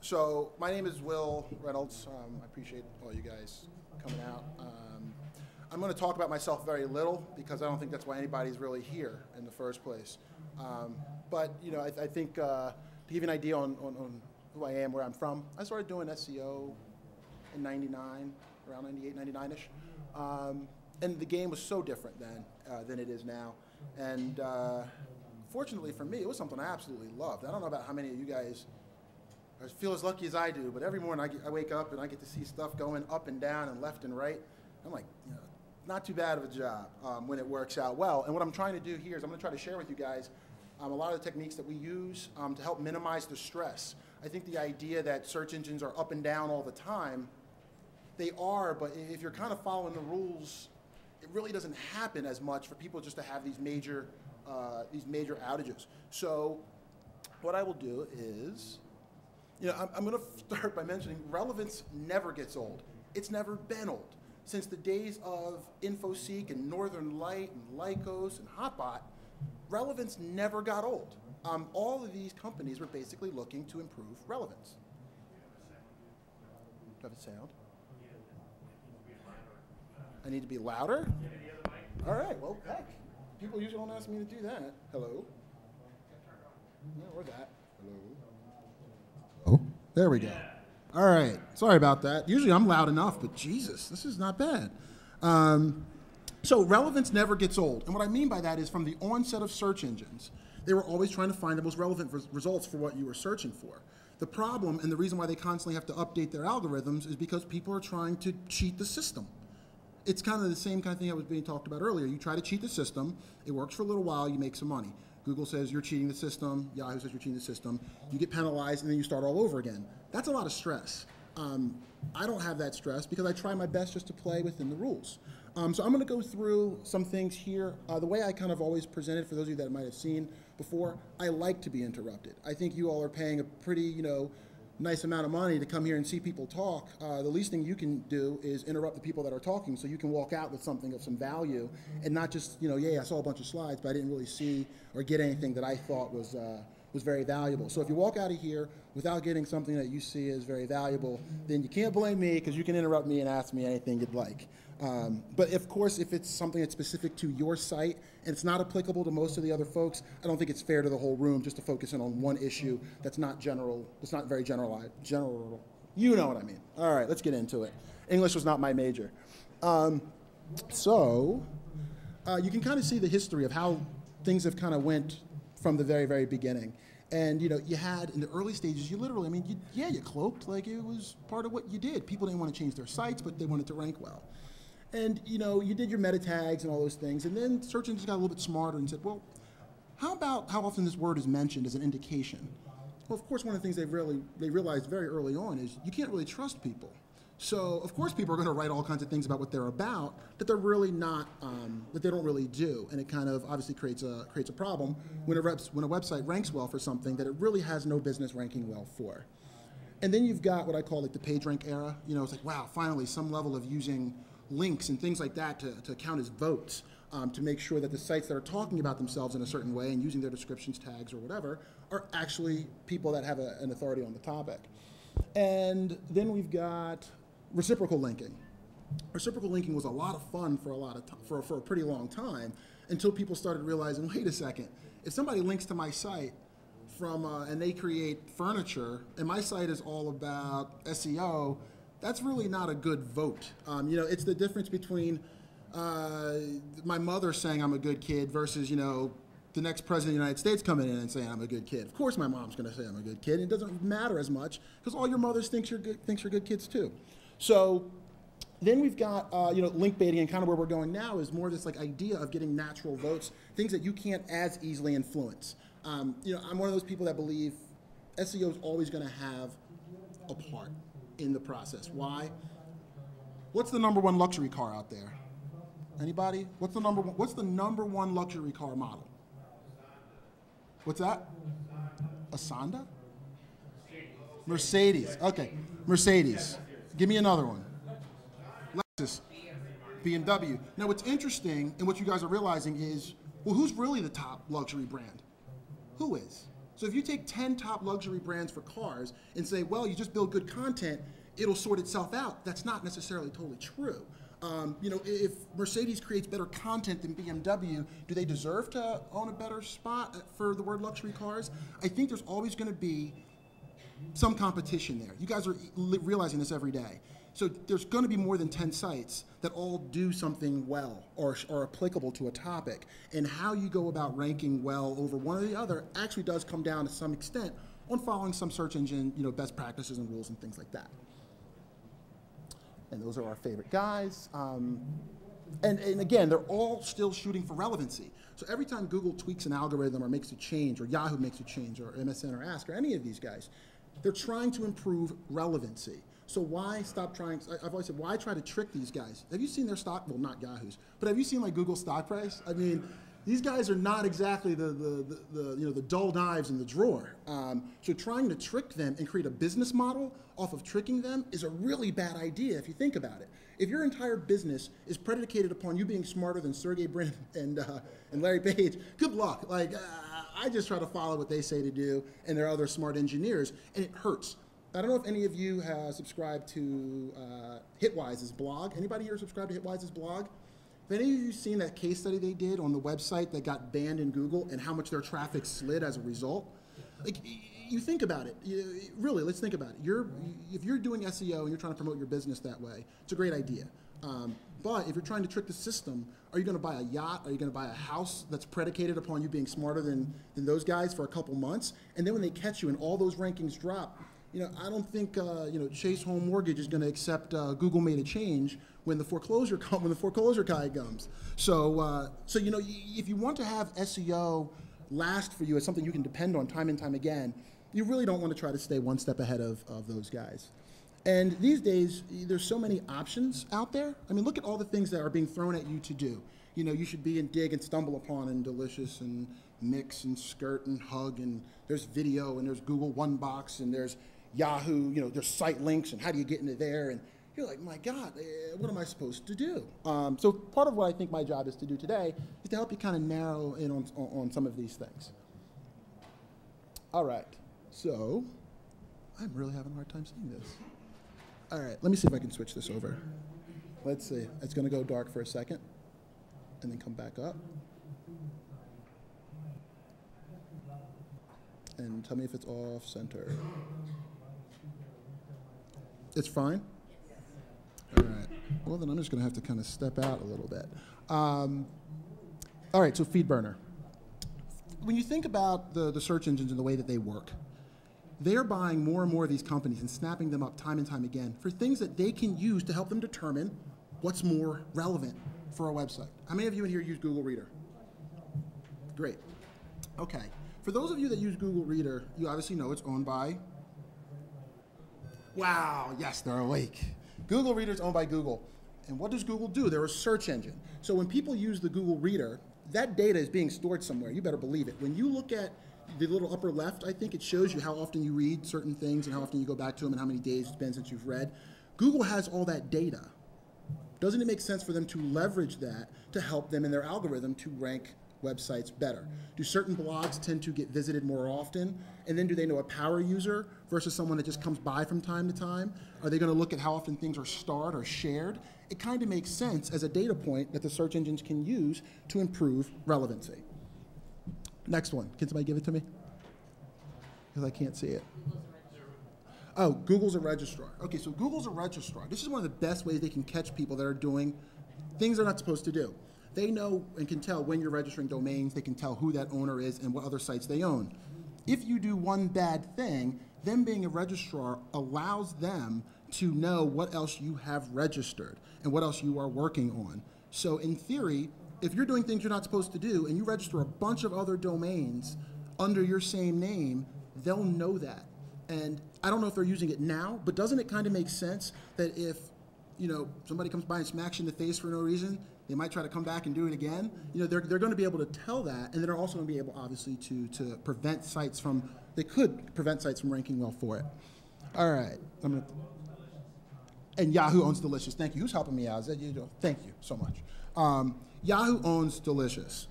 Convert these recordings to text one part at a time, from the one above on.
So my name is Will Reynolds. I appreciate all you guys coming out. I'm going to talk about myself very little because I don't think that's why anybody's really here in the first place. But you know, I think to give you an idea on who I am, where I'm from, I started doing SEO in '99, around '98, '99ish, and the game was so different then than it is now. And fortunately for me, it was something I absolutely loved. I don't know about how many of you guys feel as lucky as I do, but every morning I wake up and I get to see stuff going up and down and left and right. I'm like, you know, not too bad of a job when it works out well. And what I'm trying to do here is I'm going to try to share with you guys a lot of the techniques that we use to help minimize the stress. I think the idea that search engines are up and down all the time, they are, but if you're kind of following the rules, it really doesn't happen as much for people just to have these major outages. So what I will do is, you know, I'm going to start by mentioning relevance never gets old. It's never been old. Since the days of InfoSeek and Northern Light and Lycos and Hotbot, relevance never got old. All of these companies were basically looking to improve relevance. Do I have a sound? I need to be louder? All right, well, heck. People usually don't ask me to do that. Hello? No, or that. Hello? Oh, there we go. All right, sorry about that. Usually I'm loud enough, but Jesus, this is not bad. So relevance never gets old. And what I mean by that is from the onset of search engines, they were always trying to find the most relevant results for what you were searching for. The problem, and the reason why they constantly have to update their algorithms, is because people are trying to cheat the system. It's kind of the same kind of thing that was being talked about earlier. You try to cheat the system, it works for a little while, you make some money. Google says you're cheating the system, Yahoo says you're cheating the system, you get penalized, and then you start all over again. That's a lot of stress. I don't have that stress because I try my best just to play within the rules. So I'm going to go through some things here. The way I kind of always present it, for those of you that might have seen before, I like to be interrupted. I think you all are paying a pretty, you know, nice amount of money to come here and see people talk. The least thing you can do is interrupt the people that are talking so you can walk out with something of some value and not just, you know, yeah, I saw a bunch of slides, but I didn't really see or get anything that I thought was very valuable. So if you walk out of here without getting something that you see as very valuable, then you can't blame me because you can interrupt me and ask me anything you'd like. But of course, if it's something that's specific to your site and it's not applicable to most of the other folks, I don't think it's fair to the whole room just to focus in on one issue that's not general, that's not very general. You know what I mean. All right, let's get into it. English was not my major. So you can kind of see the history of how things have kind of went from the very, very beginning. And you know, you had in the early stages, you literally, I mean, you cloaked like it was part of what you did. People didn't want to change their sites, but they wanted to rank well. And you know, you did your meta tags and all those things, and then search engines got a little bit smarter and said, well, how about how often this word is mentioned as an indication? Well, of course, one of the things they realized very early on is you can't really trust people. So of course, people are going to write all kinds of things about what they're about that they're really not, that they don't really do, and it kind of obviously creates a problem when a website ranks well for something that it really has no business ranking well for. And then you've got what I call like the PageRank era. You know, it's like, wow, finally some level of using links and things like that to count as votes to make sure that the sites that are talking about themselves in a certain way and using their descriptions, tags, or whatever are actually people that have an authority on the topic. And then we've got reciprocal linking. Reciprocal linking was a lot of fun for a pretty long time until people started realizing, wait a second, if somebody links to my site from and they create furniture and my site is all about SEO, that's really not a good vote. You know, it's the difference between my mother saying I'm a good kid versus, you know, the next president of the United States coming in and saying I'm a good kid. Of course my mom's going to say I'm a good kid. It doesn't matter as much because all your mothers thinks you're good kids too. So then we've got, you know, link baiting, and kind of where we're going now is more this like idea of getting natural votes, things that you can't as easily influence. You know, I'm one of those people that believe SEO is always going to have a part in the process. Why? What's the #1 luxury car out there? Anybody? What's the number one luxury car model? What's that? A Sonda? Mercedes. Okay, Mercedes. Give me another one. Lexus. BMW. Now what's interesting and what you guys are realizing is, well, who's really the top luxury brand? Who is? So if you take 10 top luxury brands for cars and say, well, you just build good content, it'll sort itself out, that's not necessarily totally true. You know, if Mercedes creates better content than BMW, do they deserve to own a better spot for the word luxury cars? I think there's always going to be some competition there. You guys are realizing this every day. So there's going to be more than 10 sites that all do something well or are applicable to a topic. And how you go about ranking well over one or the other actually does come down to some extent on following some search engine, you know, best practices and rules and things like that. And those are our favorite guys. And again, they're all still shooting for relevancy. So every time Google tweaks an algorithm or makes a change, or Yahoo makes a change, or MSN or Ask, or any of these guys, they're trying to improve relevancy. So why stop trying? I've always said, why try to trick these guys? Have you seen their stock? Well, not Yahoo's, but have you seen like Google's stock price? I mean, these guys are not exactly the dull knives in the drawer. So trying to trick them and create a business model off of tricking them is a really bad idea if you think about it. If your entire business is predicated upon you being smarter than Sergey Brin and Larry Page, good luck. Like, I just try to follow what they say to do, and there are other smart engineers, and it hurts. I don't know if any of you have subscribed to Hitwise's blog. Anybody here subscribe to Hitwise's blog? Have any of you seen that case study they did on the website that got banned in Google and how much their traffic slid as a result? Like, you think about it. Really, let's think about it. If you're doing SEO and you're trying to promote your business that way, it's a great idea. But if you're trying to trick the system, are you going to buy a yacht? Are you going to buy a house that's predicated upon you being smarter than those guys for a couple months? And then when they catch you and all those rankings drop, you know, I don't think Chase Home Mortgage is going to accept Google made a change when the foreclosure guy comes. So you know, if you want to have SEO last for you as something you can depend on time and time again, you really don't want to try to stay one step ahead of those guys. And these days, there's so many options out there. I mean, look at all the things that are being thrown at you to do. You know, you should be in Dig and Stumble Upon and Delicious and Mix and Skirt and Hug, and there's video, and there's Google One Box, and there's Yahoo, you know, there's site links, and how do you get into there? And you're like, my God, what am I supposed to do? So part of what I think my job is to do today is to help you kind of narrow in on some of these things. All right, so I'm really having a hard time seeing this. All right, let me see if I can switch this over. Let's see. It's going to go dark for a second and then come back up. And tell me if it's off center. It's fine? All right. Well, then I'm just going to have to kind of step out a little bit. All right, so Feedburner. When you think about the search engines and the way that they work, they're buying more and more of these companies and snapping them up time and time again for things that they can use to help them determine what's more relevant for a website. How many of you in here use Google Reader? Great. Okay. For those of you that use Google Reader, you obviously know it's owned by... Wow, yes, they're awake. Google Reader is owned by Google. And what does Google do? They're a search engine. So when people use the Google Reader, that data is being stored somewhere. You better believe it. When you look at the little upper left, I think it shows you how often you read certain things and how often you go back to them and how many days it's been since you've read. Google has all that data. Doesn't it make sense for them to leverage that to help them in their algorithm to rank websites better? Do certain blogs tend to get visited more often? And then do they know a power user versus someone that just comes by from time to time? Are they going to look at how often things are starred or shared? It kind of makes sense as a data point that the search engines can use to improve relevancy. Next one. Can somebody give it to me? Because I can't see it. Oh, Google's a registrar. Okay, so Google's a registrar. This is one of the best ways they can catch people that are doing things they're not supposed to do. They know and can tell when you're registering domains. They can tell who that owner is and what other sites they own. If you do one bad thing, them being a registrar allows them to know what else you have registered and what else you are working on. So in theory, if you're doing things you're not supposed to do and you register a bunch of other domains under your same name, they'll know that. And I don't know if they're using it now, but doesn't it kind of make sense that if, you know, somebody comes by and smacks you in the face for no reason, they might try to come back and do it again? You know, they're going to be able to tell that, and then they're also going to be able, obviously, to prevent sites from, they could prevent sites from ranking well for it. All right. And Yahoo owns Delicious. Thank you. Who's helping me out? Is that you? Thank you so much. Yahoo owns Delicious.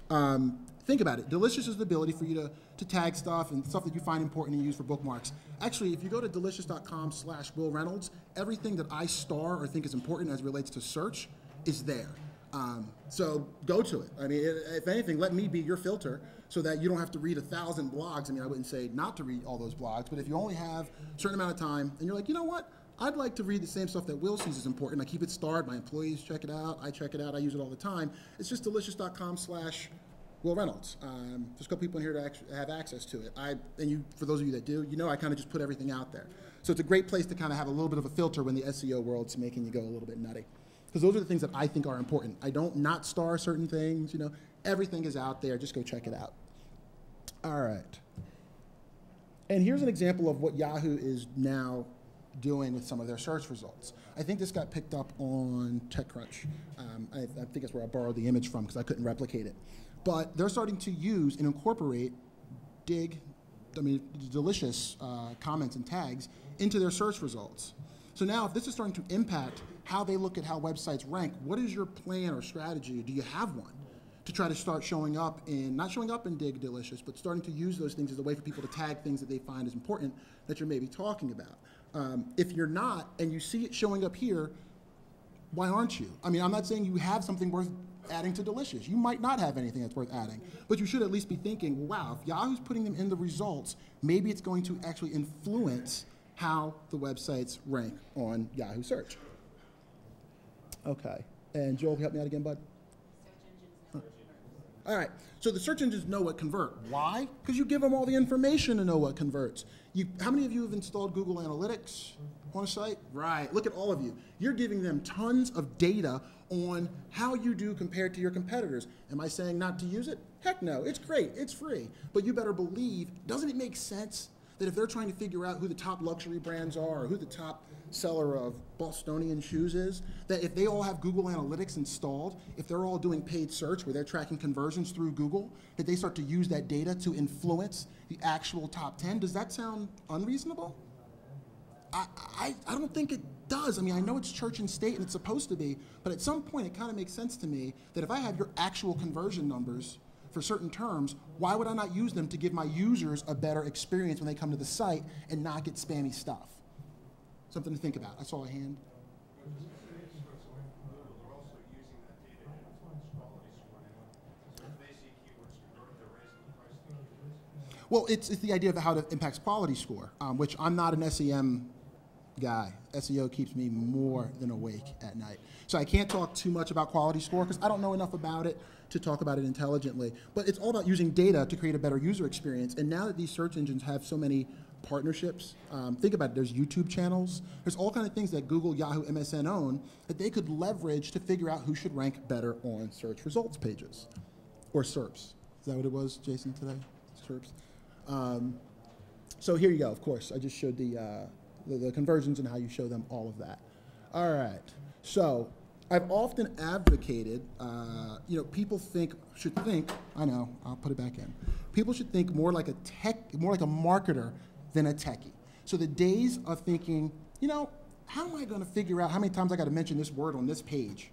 Think about it. Delicious is the ability for you to tag stuff and stuff that you find important and use for bookmarks. Actually, if you go to delicious.com/Will Reynolds, everything that I star or think is important as it relates to search is there. So go to it. I mean, if anything, let me be your filter so that you don't have to read 1,000 blogs. I mean, I wouldn't say not to read all those blogs, but if you only have a certain amount of time and you're like, you know what? I'd like to read the same stuff that Will sees is important. I keep it starred. My employees check it out. I check it out. I use it all the time. It's just delicious.com/Will Reynolds. There's a couple people in here to have access to it. For those of you that do, you know I kind of just put everything out there. So it's a great place to kind of have a little bit of a filter when the SEO world's making you go a little bit nutty. Because those are the things that I think are important. I don't not star certain things, you know. Everything is out there. Just go check it out. All right. And here's an example of what Yahoo is now doing with some of their search results. I think this got picked up on TechCrunch. I think that's where I borrowed the image from because I couldn't replicate it. But they're starting to use and incorporate delicious comments and tags into their search results. So now if this is starting to impact how they look at how websites rank, what is your plan or strategy? Do you have one to try to start showing up in, not showing up in Dig Delicious, but starting to use those things as a way for people to tag things that they find as important that you're maybe talking about? If you're not, and you see it showing up here, why aren't you? I mean, I'm not saying you have something worth adding to Delicious. You might not have anything that's worth adding, but you should at least be thinking, wow, if Yahoo's putting them in the results, maybe it's going to actually influence how the websites rank on Yahoo search. Okay, and Joel, help me out again, bud? All right, so the search engines know what convert. Why? Because you give them all the information to know what converts. How many of you have installed Google Analytics on a site? Right, look at all of you. You're giving them tons of data on how you do compared to your competitors. Am I saying not to use it? Heck no, it's great, it's free. But you better believe, doesn't it make sense that if they're trying to figure out who the top luxury brands are or who the top seller of Bostonian shoes is, that if they all have Google Analytics installed, if they're all doing paid search where they're tracking conversions through Google, that they start to use that data to influence the actual top 10? Does that sound unreasonable? I don't think it does. I mean, I know it's church and state and it's supposed to be, but at some point it kind of makes sense to me that if I have your actual conversion numbers for certain terms, why would I not use them to give my users a better experience when they come to the site and not get spammy stuff? Something to think about. I saw a hand. Well, it's the idea of how it impacts quality score, which I'm not an SEM guy. SEO keeps me more than awake at night. So I can't talk too much about quality score because I don't know enough about it to talk about it intelligently. But it's all about using data to create a better user experience. And now that these search engines have so many partnerships, think about it, there's YouTube channels, there's all kinds of things that Google, Yahoo, MSN own that they could leverage to figure out who should rank better on search results pages. Or SERPs. Is that what it was, Jason, today? SERPs. So here you go, of course. I just showed the conversions and how you show them all of that. All right, so I've often advocated, people should think, I know, I'll put it back in. People should think more like a marketer than a techie. So the days of thinking, how am I gonna figure out how many times I gotta mention this word on this page?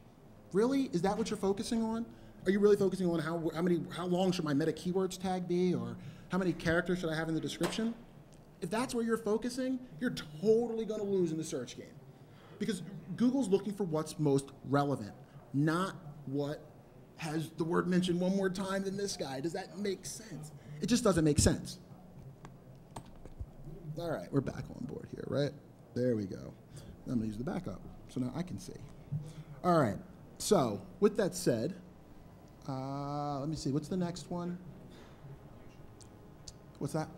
Really, is that what you're focusing on? Are you really focusing on how long should my meta keywords tag be, or how many characters should I have in the description? If that's where you're focusing, you're totally gonna lose in the search game. Because Google's looking for what's most relevant, not what has the word mentioned one more time than this guy. Does that make sense? It just doesn't make sense. All right, we're back on board here, right? There we go. I'm gonna use the backup, so now I can see. All right, so with that said, let me see, what's the next one? What's that?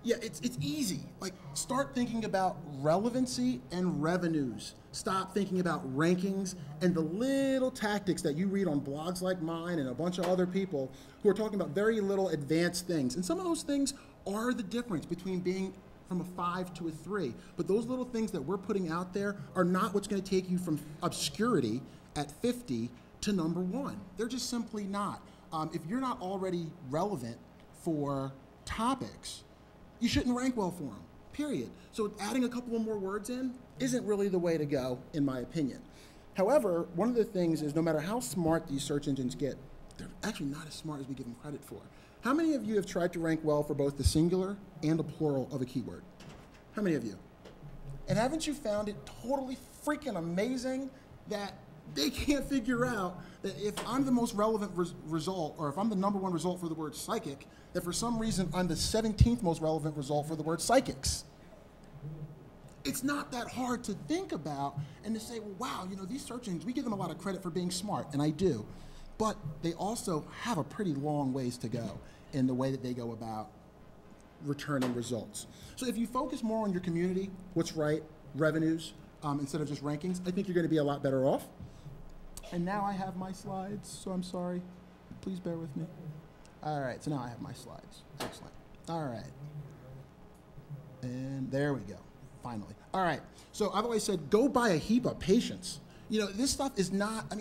Yeah, it's easy. Like, start thinking about relevancy and revenues. Stop thinking about rankings and the little tactics that you read on blogs like mine and a bunch of other people who are talking about very little advanced things. And some of those things are the difference between being from a 5 to a 3. But those little things that we're putting out there are not what's going to take you from obscurity at 50 to number 1. They're just simply not. If you're not already relevant for topics, you shouldn't rank well for them. period. So adding a couple of more words in isn't really the way to go, in my opinion. However, one of the things is no matter how smart these search engines get, they're actually not as smart as we give them credit for. How many of you have tried to rank well for both the singular and the plural of a keyword? How many of you? And haven't you found it totally freaking amazing that they can't figure out that if I'm the most relevant result, or if I'm the #1 result for the word psychic, that for some reason I'm the 17th most relevant result for the word psychics? It's not that hard to think about and to say, well, wow, these search engines, we give them a lot of credit for being smart, and I do. But they also have a pretty long ways to go in the way that they go about returning results. So if you focus more on your community, what's right, revenues, instead of just rankings, I think you're going to be a lot better off. And now I have my slides, so I'm sorry. Please bear with me. All right, so now I have my slides. Excellent. All right. And there we go. Finally. All right. So I've always said, go buy a heap of patience. This stuff is not,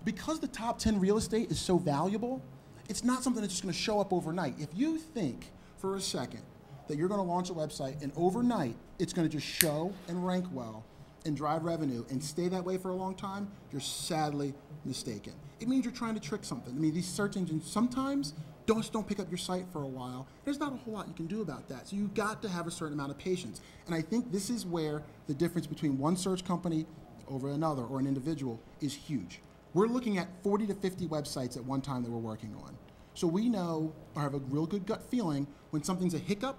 because the top 10 real estate is so valuable, it's not something that's just going to show up overnight. If you think for a second that you're going to launch a website and overnight it's going to just show and rank well and drive revenue and stay that way for a long time, you're sadly mistaken. It means you're trying to trick something. These search engines sometimes don't pick up your site for a while. There's not a whole lot you can do about that. So you've got to have a certain amount of patience. And I think this is where the difference between one search company over another or an individual is huge. We're looking at 40 to 50 websites at one time that we're working on. So we know, or have a real good gut feeling, when something's a hiccup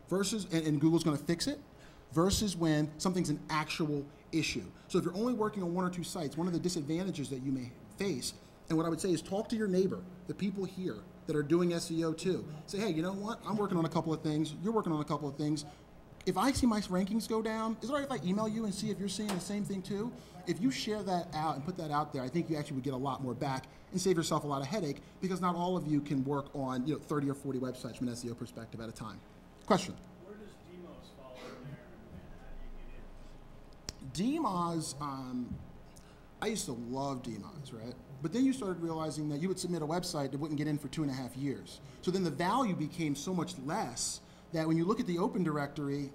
versus, and Google's going to fix it, versus when something's an actual issue. So if you're only working on 1 or 2 sites, one of the disadvantages that you may face, and what I would say is talk to your neighbor, the people here that are doing SEO too. Say, hey, you know what? I'm working on a couple of things. You're working on a couple of things. If I see my rankings go down, is it all right if I email you and see if you're seeing the same thing too? If you share that out and put that out there, I think you actually would get a lot more back and save yourself a lot of headache, because not all of you can work on 30 or 40 websites from an SEO perspective at a time. Question? Where does DMOZ fall in there, and how do you get in? DMOZ, I used to love DMOZ, right? But then you started realizing that you would submit a website that wouldn't get in for 2.5 years. So then the value became so much less that when you look at the open directory,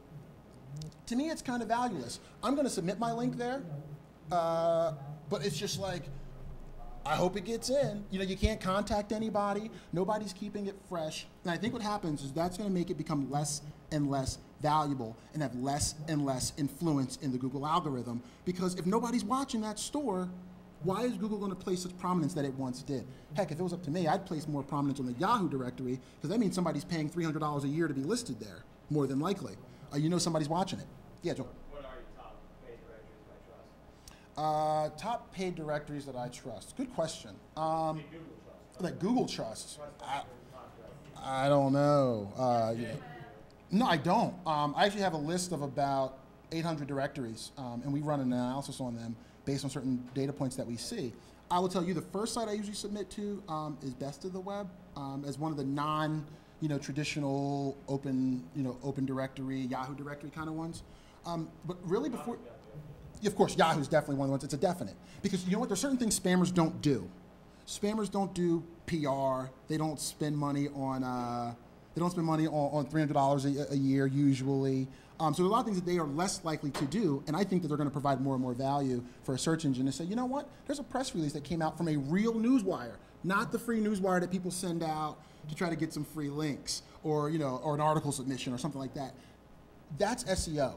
to me it's kind of valueless. I'm going to submit my link there, but it's just like, I hope it gets in. You can't contact anybody. Nobody's keeping it fresh. And I think what happens is that's going to make it become less and less valuable and have less and less influence in the Google algorithm. Because if nobody's watching that store, why is Google going to place such prominence that it once did? Heck, if it was up to me, I'd place more prominence on the Yahoo directory, because that means somebody's paying $300 a year to be listed there, more than likely. Somebody's watching it. Yeah, Joel. What are your top paid directories by trust? Top paid directories that I trust. Good question. Google trust. That Google trusts. I don't know. No, I don't. I actually have a list of about 800 directories, and we run an analysis on them based on certain data points that we see. I will tell you the first site I usually submit to is Best of the Web, as one of the traditional open directory, Yahoo directory kind of ones. But really before, of course, Yahoo's definitely one of the ones. It's a definite, because you know what? There's certain things spammers don't do. Spammers don't do PR. They don't spend money on $300 a year usually. So there are a lot of things that they are less likely to do, and I think that they're going to provide more and more value for a search engine to say, you know what, there's a press release that came out from a real newswire, not the free newswire that people send out to try to get some free links, or or an article submission or something like that. That's SEO.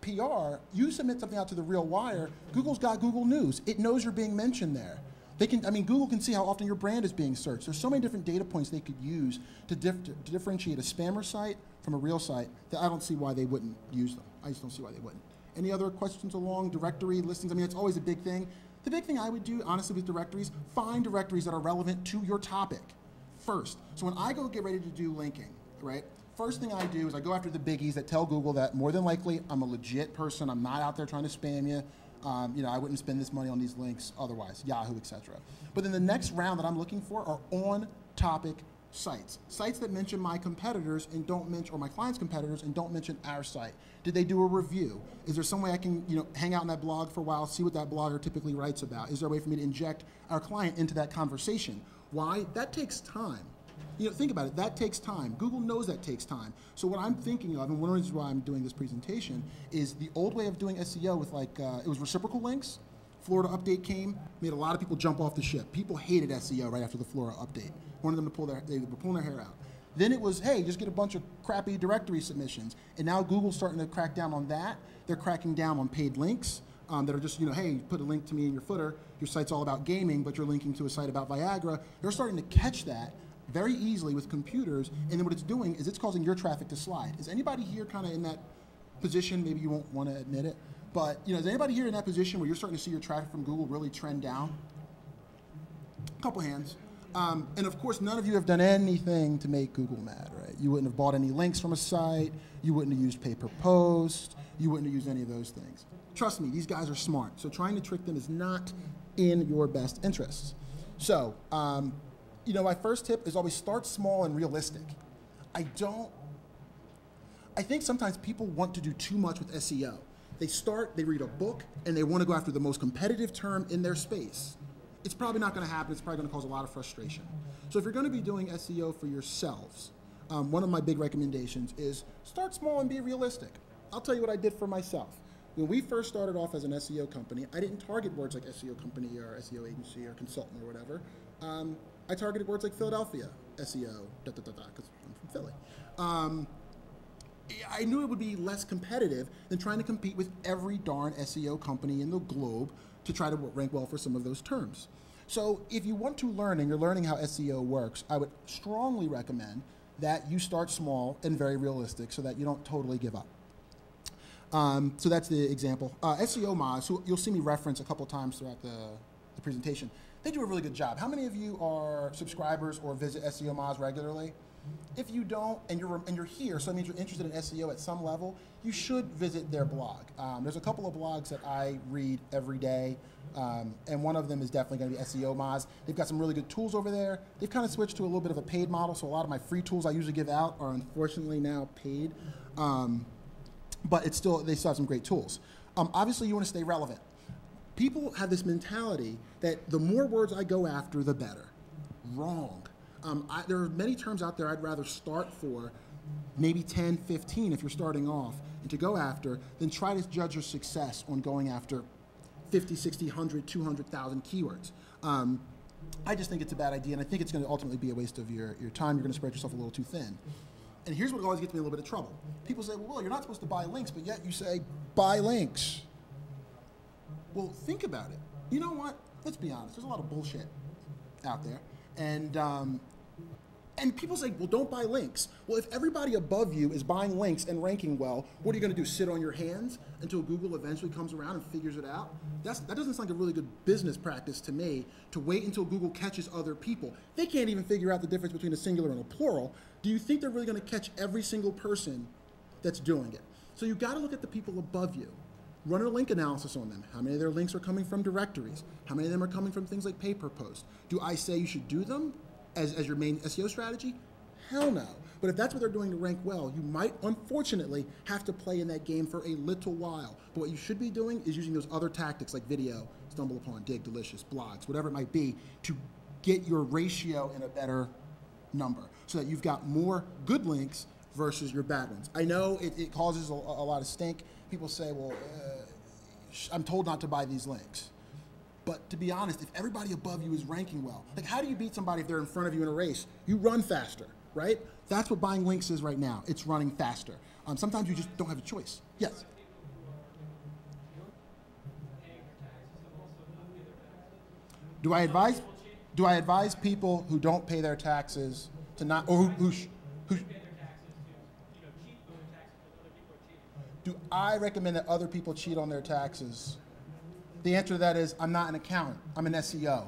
PR, you submit something out to the real wire, Google's got Google News. It knows you're being mentioned there. Google can see how often your brand is being searched. There's so many different data points they could use to differentiate a spammer site from a real site that I don't see why they wouldn't use them. I just don't see why they wouldn't. Any other questions along directory listings? It's always a big thing. The big thing I would do, honestly, with directories, find directories that are relevant to your topic first. So when I go get ready to do linking, right, first thing I do is I go after the biggies that tell Google that more than likely I'm a legit person. I'm not out there trying to spam you. I wouldn't spend this money on these links otherwise, Yahoo, etc. But then the next round that I'm looking for are on-topic sites. Sites that mention my competitors and don't mention, or my clients' competitors and don't mention our site. Did they do a review? Is there some way I can, hang out in that blog for a while, see what that blogger typically writes about? Is there a way for me to inject our client into that conversation? Why? That takes time. You know, think about it, that takes time. Google knows that takes time. So what I'm thinking of, and one of the reasons why I'm doing this presentation, is the old way of doing SEO with like, it was reciprocal links. Florida update came, made a lot of people jump off the ship. People hated SEO right after the Florida update. Wanted them to pull they were pulling their hair out. Then it was, hey, just get a bunch of crappy directory submissions. And now Google's starting to crack down on that. They're cracking down on paid links that are just, you know, hey, put a link to me in your footer. Your site's all about gaming, but you're linking to a site about Viagra. They're starting to catch that very easily with computers. And then what it's doing is it's causing your traffic to slide. Is anybody here kind of in that position? Maybe you won't want to admit it. But, you know, is anybody here in that position where you're starting to see your traffic from Google really trend down? A couple hands. And of course, none of you have done anything to make Google mad, right? You wouldn't have bought any links from a site. You wouldn't have used pay-per-post. You wouldn't have used any of those things. Trust me, these guys are smart. So trying to trick them is not in your best interests. So, you know, my first tip is always start small and realistic. I think sometimes people want to do too much with SEO. They start, they read a book, and they want to go after the most competitive term in their space. It's probably not going to happen. It's probably going to cause a lot of frustration. So if you're going to be doing SEO for yourselves, one of my big recommendations is start small and be realistic. I'll tell you what I did for myself. When we first started off as an SEO company, I didn't target words like SEO company or SEO agency or consultant or whatever. I targeted words like Philadelphia, SEO, because I'm from Philly. I knew it would be less competitive than trying to compete with every darn SEO company in the globe to try to rank well for some of those terms. So if you want to learn and you're learning how SEO works, I would strongly recommend that you start small and very realistic so that you don't totally give up. So that's the example. SEO Moz, who you'll see me reference a couple times throughout the presentation, they do a really good job. How many of you are subscribers or visit SEO Moz regularly? If you don't, and you're here, so that means you're interested in SEO at some level, you should visit their blog. There's a couple of blogs that I read every day, and one of them is definitely going to be SEO Moz. They've got some really good tools over there. They've kind of switched to a little bit of a paid model, so a lot of my free tools I usually give out are unfortunately now paid, but they still have some great tools. Obviously, you want to stay relevant. People have this mentality that the more words I go after, the better. Wrong. There are many terms out there I'd rather start for, maybe 10, 15 if you're starting off, and to go after, than try to judge your success on going after 50, 60, 100, 200,000 keywords. I just think it's a bad idea, and I think it's going to ultimately be a waste of your time. You're going to spread yourself a little too thin. And here's what always gets me in a little bit of trouble. People say, well, Will, you're not supposed to buy links, but yet you say, buy links. Well, think about it. You know what? Let's be honest. There's a lot of bullshit out there. And people say, well, don't buy links. Well, if everybody above you is buying links and ranking well, what are you going to do, sit on your hands until Google eventually comes around and figures it out? That doesn't sound like a really good business practice to me, to wait until Google catches other people. They can't even figure out the difference between a singular and a plural. Do you think they're really going to catch every single person that's doing it? So you've got to look at the people above you. Run a link analysis on them. How many of their links are coming from directories? How many of them are coming from things like pay-per-post? Do I say you should do them as your main SEO strategy? Hell no. But if that's what they're doing to rank well, you might, unfortunately, have to play in that game for a little while. But what you should be doing is using those other tactics like video, stumble upon, dig, delicious, blogs, whatever it might be, to get your ratio in a better number so that you've got more good links versus your bad ones. I know it causes a lot of stink. People say, well, I'm told not to buy these links. But to be honest, if everybody above you is ranking well, like how do you beat somebody if they're in front of you in a race? You run faster, right? That's what buying links is right now. It's running faster. Sometimes you just don't have a choice. Yes? Do I advise people who don't pay their taxes to not, or who do I recommend that other people cheat on their taxes? The answer to that is I'm not an accountant. I'm an SEO.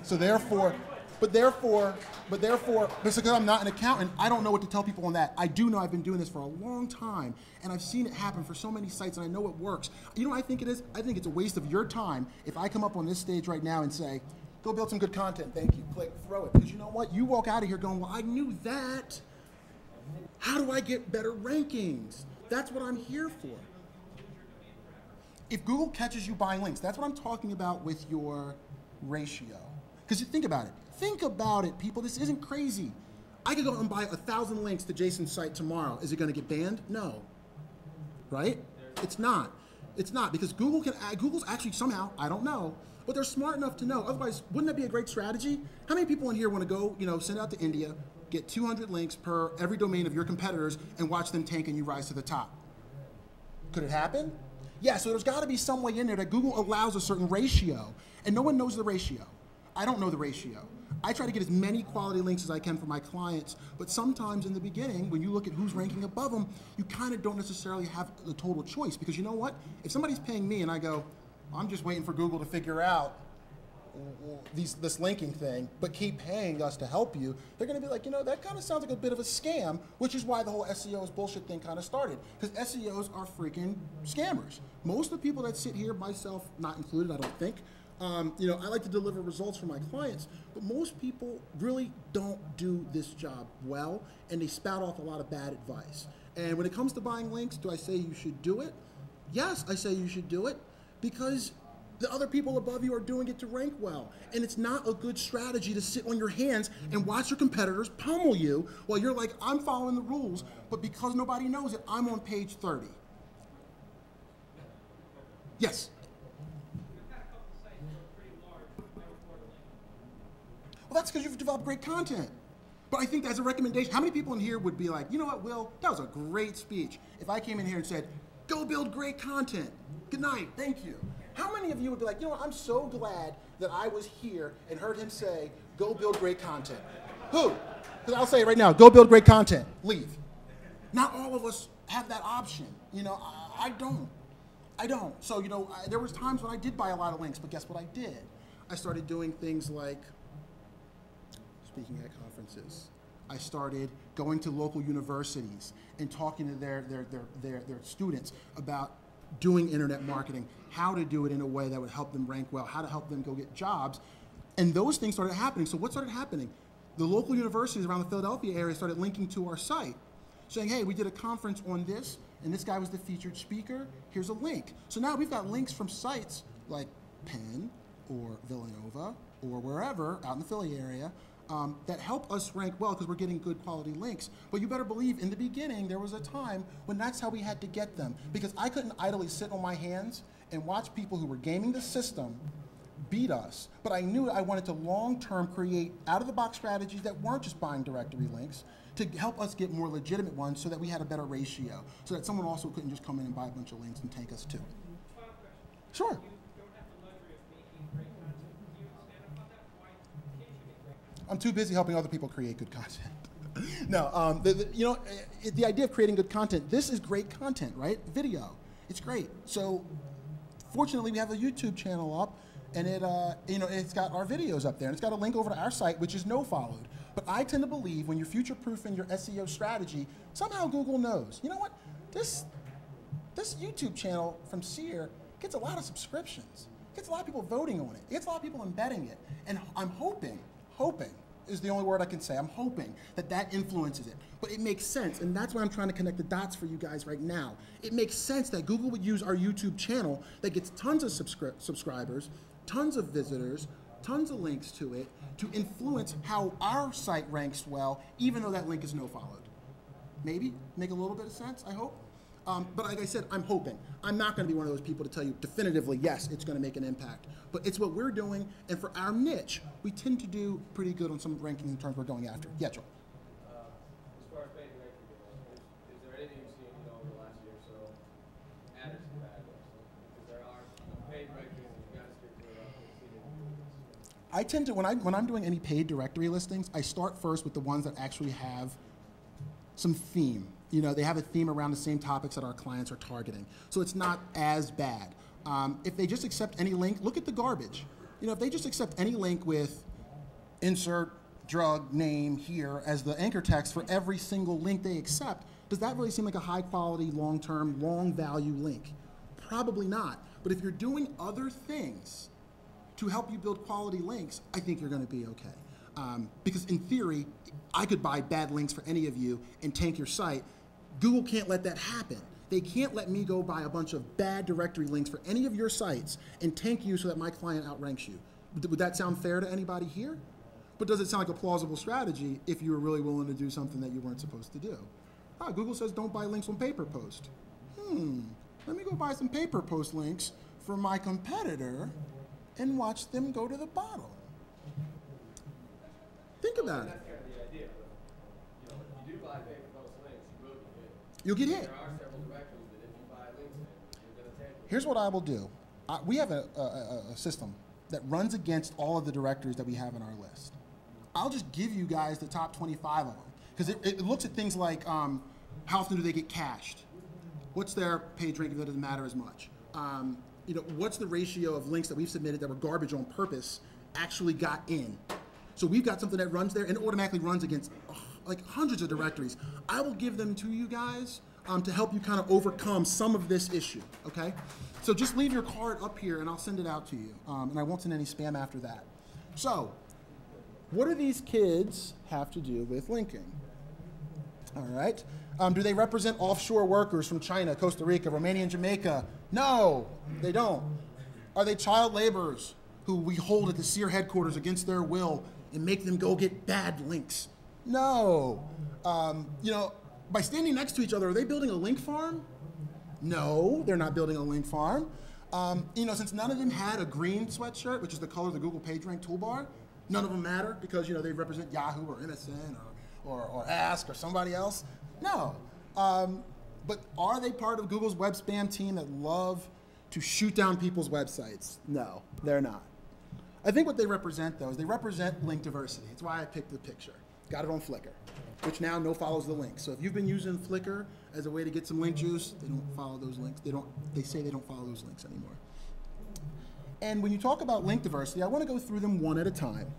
So therefore, because I'm not an accountant, I don't know what to tell people on that. I do know I've been doing this for a long time, and I've seen it happen for so many sites, and I know it works. You know what I think it is? I think it's a waste of your time if I come up on this stage right now and say, go build some good content, thank you, click, throw it. Because you know what? You walk out of here going, well, I knew that. How do I get better rankings? That's what I'm here for. If Google catches you buying links, that's what I'm talking about with your ratio. Because think about it. Think about it, people. This isn't crazy. I could go and buy 1,000 links to Jason's site tomorrow. Is it going to get banned? No. Right? It's not. It's not, because Google's actually somehow, I don't know, but they're smart enough to know. Otherwise, wouldn't that be a great strategy? How many people in here want to go, send out to India, get 200 links per every domain of your competitors and watch them tank and you rise to the top? Could it happen? Yeah, so there's got to be some way in there that Google allows a certain ratio, and no one knows the ratio. I don't know the ratio. I try to get as many quality links as I can for my clients, but sometimes in the beginning, when you look at who's ranking above them, you kind of don't necessarily have the total choice, because you know what? If somebody's paying me and I go, I'm just waiting for Google to figure out this linking thing, but keep paying us to help you, they're going to be like, that kind of sounds like a bit of a scam, which is why the whole SEO is bullshit thing kind of started, because SEOs are freaking scammers. Most of the people that sit here, myself not included, I don't think, I like to deliver results for my clients, but most people really don't do this job well, and they spout off a lot of bad advice. And when it comes to buying links, do I say you should do it? Yes, I say you should do it, because the other people above you are doing it to rank well. And it's not a good strategy to sit on your hands and watch your competitors pummel you while you're like, I'm following the rules, but because nobody knows it, I'm on page 30. Yes? Well, that's because you've developed great content. But I think as a recommendation, how many people in here would be like, you know what, Will, that was a great speech. If I came in here and said, go build great content. Good night, thank you. How many of you would be like, I'm so glad that I was here and heard him say, go build great content? Who? Because I'll say it right now, go build great content, leave. Not all of us have that option. I don't. So, there was times when I did buy a lot of links, but guess what I did? I started doing things like speaking at conferences. I started going to local universities and talking to their students about doing internet marketing, how to do it in a way that would help them rank well, how to help them go get jobs. And those things started happening. So what started happening? The local universities around the Philadelphia area started linking to our site, saying, hey, we did a conference on this, and this guy was the featured speaker. Here's a link. So now we've got links from sites like Penn or Villanova or wherever out in the Philly area that help us rank well because we're getting good quality links. But you better believe in the beginning there was a time when that's how we had to get them, because I couldn't idly sit on my hands and watch people who were gaming the system beat us. But I knew I wanted to long-term create out-of-the-box strategies that weren't just buying directory links to help us get more legitimate ones so that we had a better ratio, so that someone also couldn't just come in and buy a bunch of links and tank us too. Sure. I'm too busy helping other people create good content. No, the idea of creating good content, this is great content, right? Video, it's great. So fortunately we have a YouTube channel up, and it's got our videos up there, and it's got a link over to our site, which is no-followed. But I tend to believe when you're future-proofing your SEO strategy, somehow Google knows, you know what, this YouTube channel from SEER gets a lot of subscriptions, gets a lot of people voting on it, it gets a lot of people embedding it, and I'm hoping is the only word I can say. I'm hoping that influences it. But it makes sense, and that's why I'm trying to connect the dots for you guys right now. It makes sense that Google would use our YouTube channel that gets tons of subscribers, tons of visitors, tons of links to it, to influence how our site ranks well, even though that link is no-followed. Maybe make a little bit of sense, I hope. But like I said, I'm hoping. I'm not going to be one of those people to tell you definitively, yes, it's going to make an impact. But it's what we're doing, and for our niche, we tend to do pretty good on some rankings in terms we're going after. Yeah, Joe. As far as paid directory goes, is there anything you've seen over the last year or so added to that list? Because there are paid directories that you got to stick to. I tend to, when I'm doing any paid directory listings, I start first with the ones that actually have some theme. They have a theme around the same topics that our clients are targeting. So it's not as bad. If they just accept any link, look at the garbage. If they just accept any link with insert drug name here as the anchor text for every single link they accept, does that really seem like a high quality, long-term, long value link? Probably not. But if you're doing other things to help you build quality links, I think you're going to be okay. Because in theory, I could buy bad links for any of you and tank your site. Google can't let that happen. They can't let me go buy a bunch of bad directory links for any of your sites and tank you so that my client outranks you. Would that sound fair to anybody here? But does it sound like a plausible strategy if you were really willing to do something that you weren't supposed to do? Google says don't buy links on paper post. Let me go buy some paper post links for my competitor and watch them go to the bottom. Think about it. That's kind of the idea. But, if you do buy paper post links, you will get hit. You'll get hit. There are several directories that if you buy links in, you're going to take them. Here's what I will do. We have a system that runs against all of the directories that we have in our list. I'll just give you guys the top 25 of them. Because it looks at things like how often do they get cached? What's their page ranking that doesn't matter as much? What's the ratio of links that we've submitted that were garbage on purpose actually got in? So we've got something that runs there and automatically runs against like hundreds of directories. I will give them to you guys to help you kind of overcome some of this issue, okay? So just leave your card up here and I'll send it out to you. And I won't send any spam after that. So what do these kids have to do with linking? All right. Do they represent offshore workers from China, Costa Rica, Romania, and Jamaica? No, they don't. Are they child laborers who we hold at the SEER headquarters against their will and make them go get bad links? No. By standing next to each other, are they building a link farm? No, they're not building a link farm. Since none of them had a green sweatshirt, which is the color of the Google PageRank toolbar, none of them matter because they represent Yahoo or MSN or Ask or somebody else. No. But are they part of Google's web spam team that love to shoot down people's websites? No, they're not. I think what they represent, though, is they represent link diversity. It's why I picked the picture. Got it on Flickr, which now no follows the link. So if you've been using Flickr as a way to get some link juice, they don't follow those links. They say they don't follow those links anymore. And when you talk about link diversity, I want to go through them one at a time.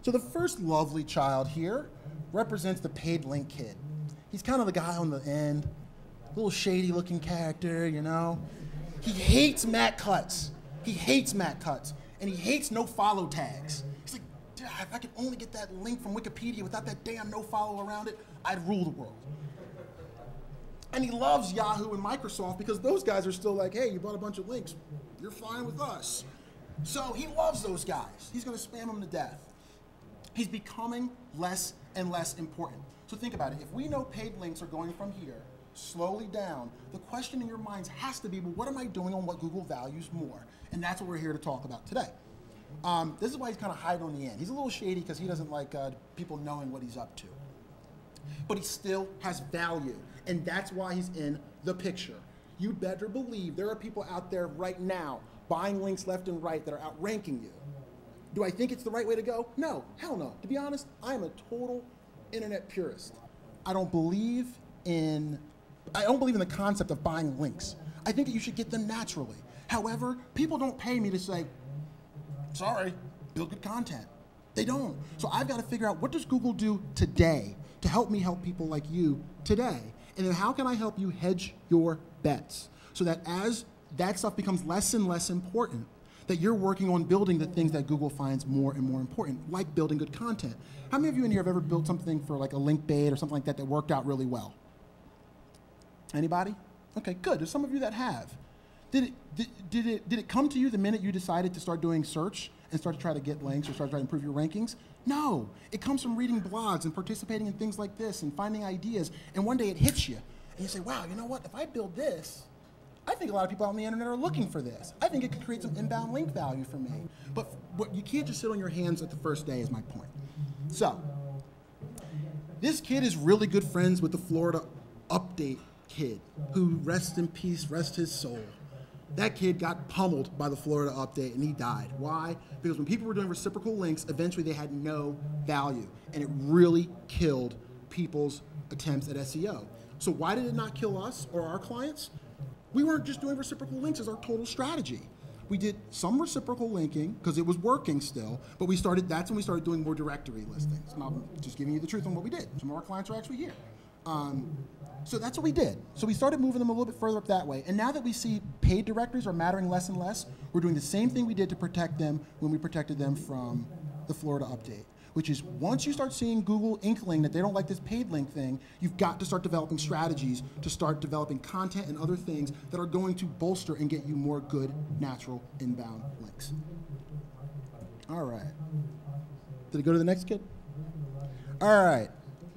So the first lovely child here represents the paid link kid. He's kind of the guy on the end, little shady looking character, He hates mat cuts. He hates mat cuts. And he hates no follow tags. He's like, if I could only get that link from Wikipedia without that damn no follow around it, I'd rule the world. And he loves Yahoo and Microsoft because those guys are still like, hey, you bought a bunch of links. You're fine with us. So he loves those guys. He's going to spam them to death. He's becoming less and less important. So think about it. If we know paid links are going from here slowly down, the question in your minds has to be, well, what am I doing on what Google values more? And that's what we're here to talk about today. This is why he's kind of hiding on the end. He's a little shady because he doesn't like people knowing what he's up to. But he still has value, and that's why he's in the picture. You'd better believe there are people out there right now buying links left and right that are outranking you. Do I think it's the right way to go? No, hell no. To be honest, I'm a total internet purist. I don't believe in the concept of buying links. I think that you should get them naturally. However, people don't pay me to say, sorry, build good content. They don't. So I've got to figure out, what does Google do today to help me help people like you today? And then how can I help you hedge your bets so that as that stuff becomes less and less important, that you're working on building the things that Google finds more and more important, like building good content. How many of you in here have ever built something for like a link bait or something like that that worked out really well? Anybody? Okay, good. There's some of you that have. Did it come to you the minute you decided to start doing search and start to try to get links or start to try to improve your rankings? No. It comes from reading blogs and participating in things like this and finding ideas, and one day it hits you. And you say, wow, you know what? If I build this, I think a lot of people out on the internet are looking for this. I think it could create some inbound link value for me. But you can't just sit on your hands at the first day is my point. So, this kid is really good friends with the Florida Update kid, who, rest in peace, rest his soul. That kid got pummeled by the Florida Update and he died. Why? Because when people were doing reciprocal links, eventually they had no value. And it really killed people's attempts at SEO. So why did it not kill us or our clients? We weren't just doing reciprocal links as our total strategy. We did some reciprocal linking because it was working still, but that's when we started doing more directory listings. And I'm just giving you the truth on what we did. Some of our clients are actually here. So that's what we did. So we started moving them a little bit further up that way. And now that we see paid directories are mattering less and less, we're doing the same thing we did to protect them when we protected them from the Florida Update, which is once you start seeing Google inkling that they don't like this paid link thing, you've got to start developing strategies to start developing content and other things that are going to bolster and get you more good, natural inbound links. All right. Did it go to the next kid? All right.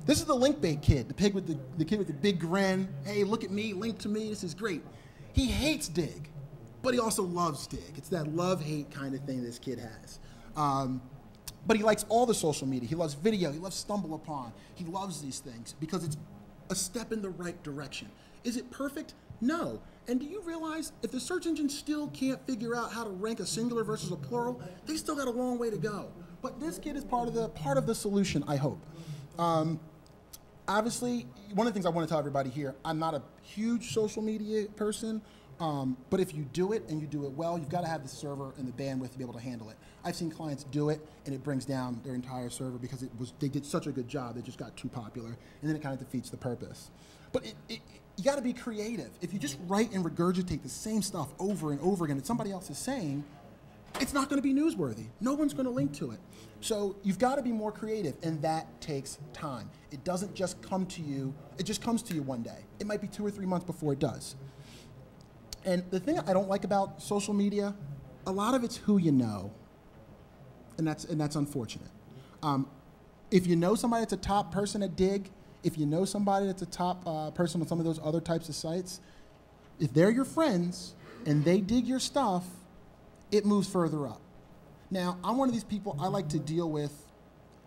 This is the link bait kid, the kid with the big grin. Hey, look at me, link to me, this is great. He hates Dig, but he also loves Dig. It's that love-hate kind of thing this kid has. But he likes all the social media. He loves video, he loves StumbleUpon. He loves these things because it's a step in the right direction. Is it perfect? No. And do you realize if the search engine still can't figure out how to rank a singular versus a plural, they still got a long way to go. But this kid is part of the solution, I hope. Obviously, one of the things I want to tell everybody here, I'm not a huge social media person, but if you do it and you do it well, you've got to have the server and the bandwidth to be able to handle it. I've seen clients do it, and it brings down their entire server because they did such a good job, they just got too popular, and then it kind of defeats the purpose. But you got to be creative. If you just write and regurgitate the same stuff over and over again that somebody else is saying, it's not going to be newsworthy. No one's going to link to it. So you've got to be more creative, and that takes time. It doesn't just come to you. It just comes to you one day. It might be 2 or 3 months before it does. And the thing I don't like about social media, a lot of it's who you know, and that's unfortunate. If you know somebody that's a top person at Dig, if you know somebody that's a top person on some of those other types of sites, if they're your friends and they dig your stuff, it moves further up. Now, I'm one of these people, I like to deal with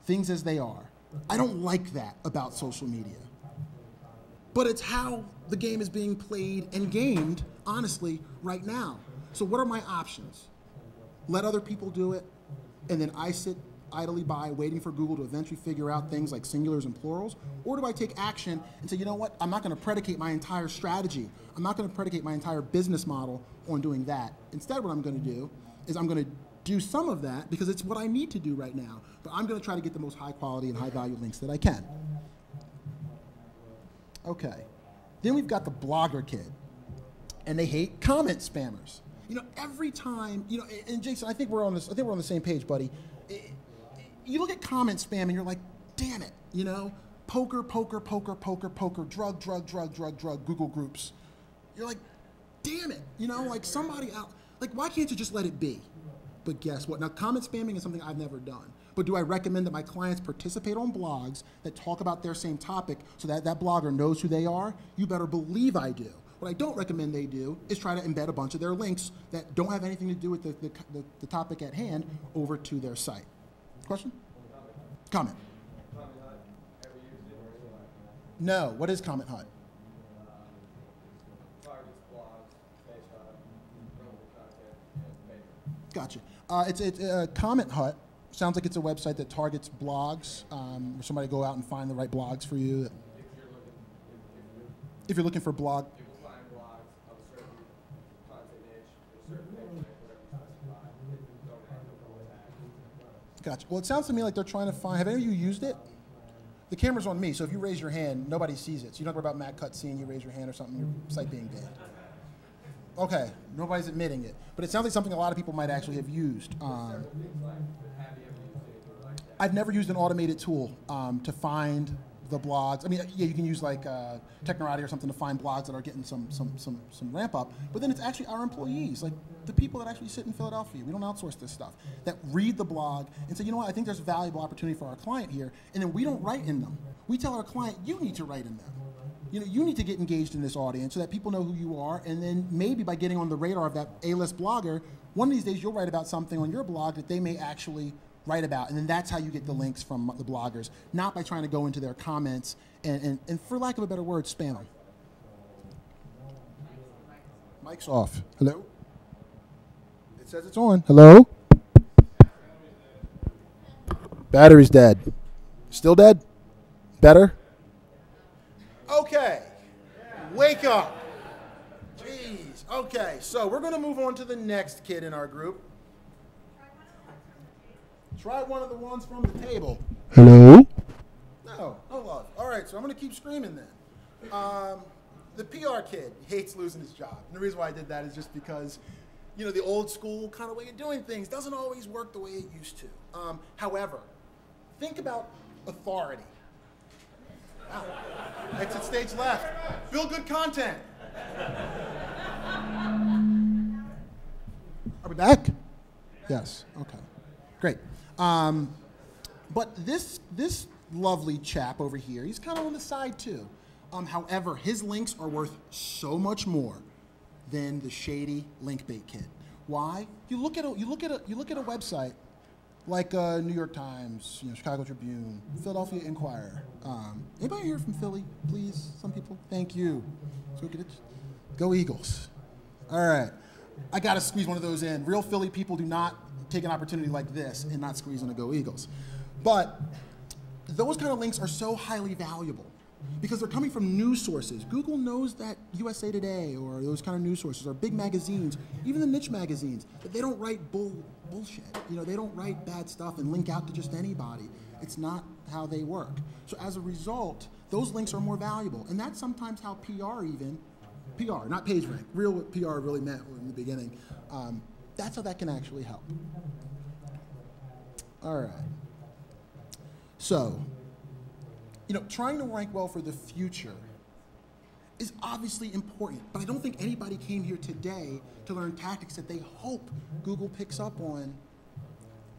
things as they are. I don't like that about social media. But it's how the game is being played and gamed, honestly, right now. So what are my options? Let other people do it, and then I sit idly by waiting for Google to eventually figure out things like singulars and plurals? Or do I take action and say, you know what, I'm not going to predicate my entire strategy. I'm not going to predicate my entire business model on doing that. Instead, what I'm going to do is I'm going to do some of that because it's what I need to do right now. But I'm going to try to get the most high quality and high value links that I can. Okay. Then we've got the blogger kid. And they hate comment spammers. You know, every time, you know, and Jason, I think we're on the same page, buddy. You look at comment spam and you're like, damn it, you know, poker, poker, poker, poker, poker, drug, drug, drug, drug, drug, Google groups. You're like, damn it, you know, like somebody out, like why can't you just let it be? But guess what? Now, comment spamming is something I've never done. But do I recommend that my clients participate on blogs that talk about their same topic so that that blogger knows who they are? You better believe I do. What I don't recommend they do is try to embed a bunch of their links that don't have anything to do with the topic at hand over to their site. Question? Comment. No. What is Comment Hut? Gotcha. It's Comment Hut. Sounds like it's a website that targets blogs, where somebody go out and find the right blogs for you. If you're looking for blog. People find blogs of a certain content niche, a certain thing, whatever you specify, don't have no tag. Gotcha. Well, it sounds to me like they're trying to find. Have any of you used it? The camera's on me, so if you raise your hand, nobody sees it. So you don't worry about Matt Cut seeing you raise your hand or something, your site being banned. Okay, nobody's admitting it. But it sounds like something a lot of people might actually have used. I've never used an automated tool to find the blogs. I mean, yeah, you can use like Technorati or something to find blogs that are getting some ramp up. But then it's actually our employees, like the people that actually sit in Philadelphia. We don't outsource this stuff. That read the blog and say, you know what, I think there's a valuable opportunity for our client here. And then we don't write in them. We tell our client, you need to write in them. You know, you need to get engaged in this audience so that people know who you are, and then maybe by getting on the radar of that A-list blogger, one of these days you'll write about something on your blog that they may actually write about, and then that's how you get the links from the bloggers, not by trying to go into their comments and for lack of a better word, spam them. Mic's off. Hello? It says it's on. Hello? Battery's dead. Still dead? Better? Okay, wake up. Jeez, okay, so we're gonna move on to the next kid in our group. Try one of the ones from the table. Hello? No love. All right, so I'm gonna keep screaming then. The PR kid hates losing his job. And the reason why I did that is just because, you know, the old school kind of way of doing things doesn't always work the way it used to. However, think about authority. Wow. Exit stage left. Build good content. Are we back? Yes. Okay. Great. But this lovely chap over here, he's kind of on the side too. However, his links are worth so much more than the shady link bait kit. Why? You look at a website like New York Times, Chicago Tribune, Philadelphia Inquirer. Anybody here from Philly, please? Some people. Thank you. Let's go get it. Go Eagles. All right. I got to squeeze one of those in. Real Philly people do not take an opportunity like this and not squeeze in a Go Eagles. But those kind of links are so highly valuable because they're coming from news sources. Google knows that USA Today or those kind of news sources or big magazines, even the niche magazines, that they don't write bullshit. They don't write bad stuff and link out to just anybody. It's not how they work. So as a result, those links are more valuable. And that's sometimes how PR, not PageRank, real what PR really meant in the beginning. That's how that can actually help. All right. So, trying to rank well for the future is obviously important, but I don't think anybody came here today to learn tactics that they hope Google picks up on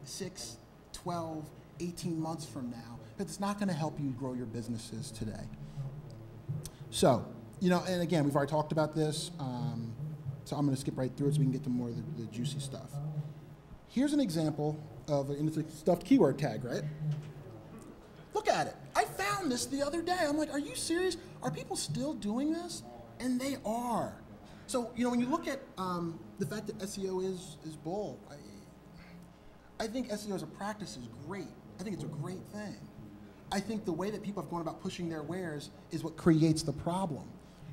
6, 12, 18 months from now, because it's not going to help you grow your businesses today. So, and again, we've already talked about this, so I'm going to skip right through it so we can get to more of the juicy stuff. Here's an example of it's a stuffed keyword tag, right? Look at it. I found this the other day. I'm like, are you serious? Are people still doing this? And they are. So, when you look at the fact that SEO is bull, I think SEO as a practice is great. I think it's a great thing. I think the way that people have gone about pushing their wares is what creates the problem.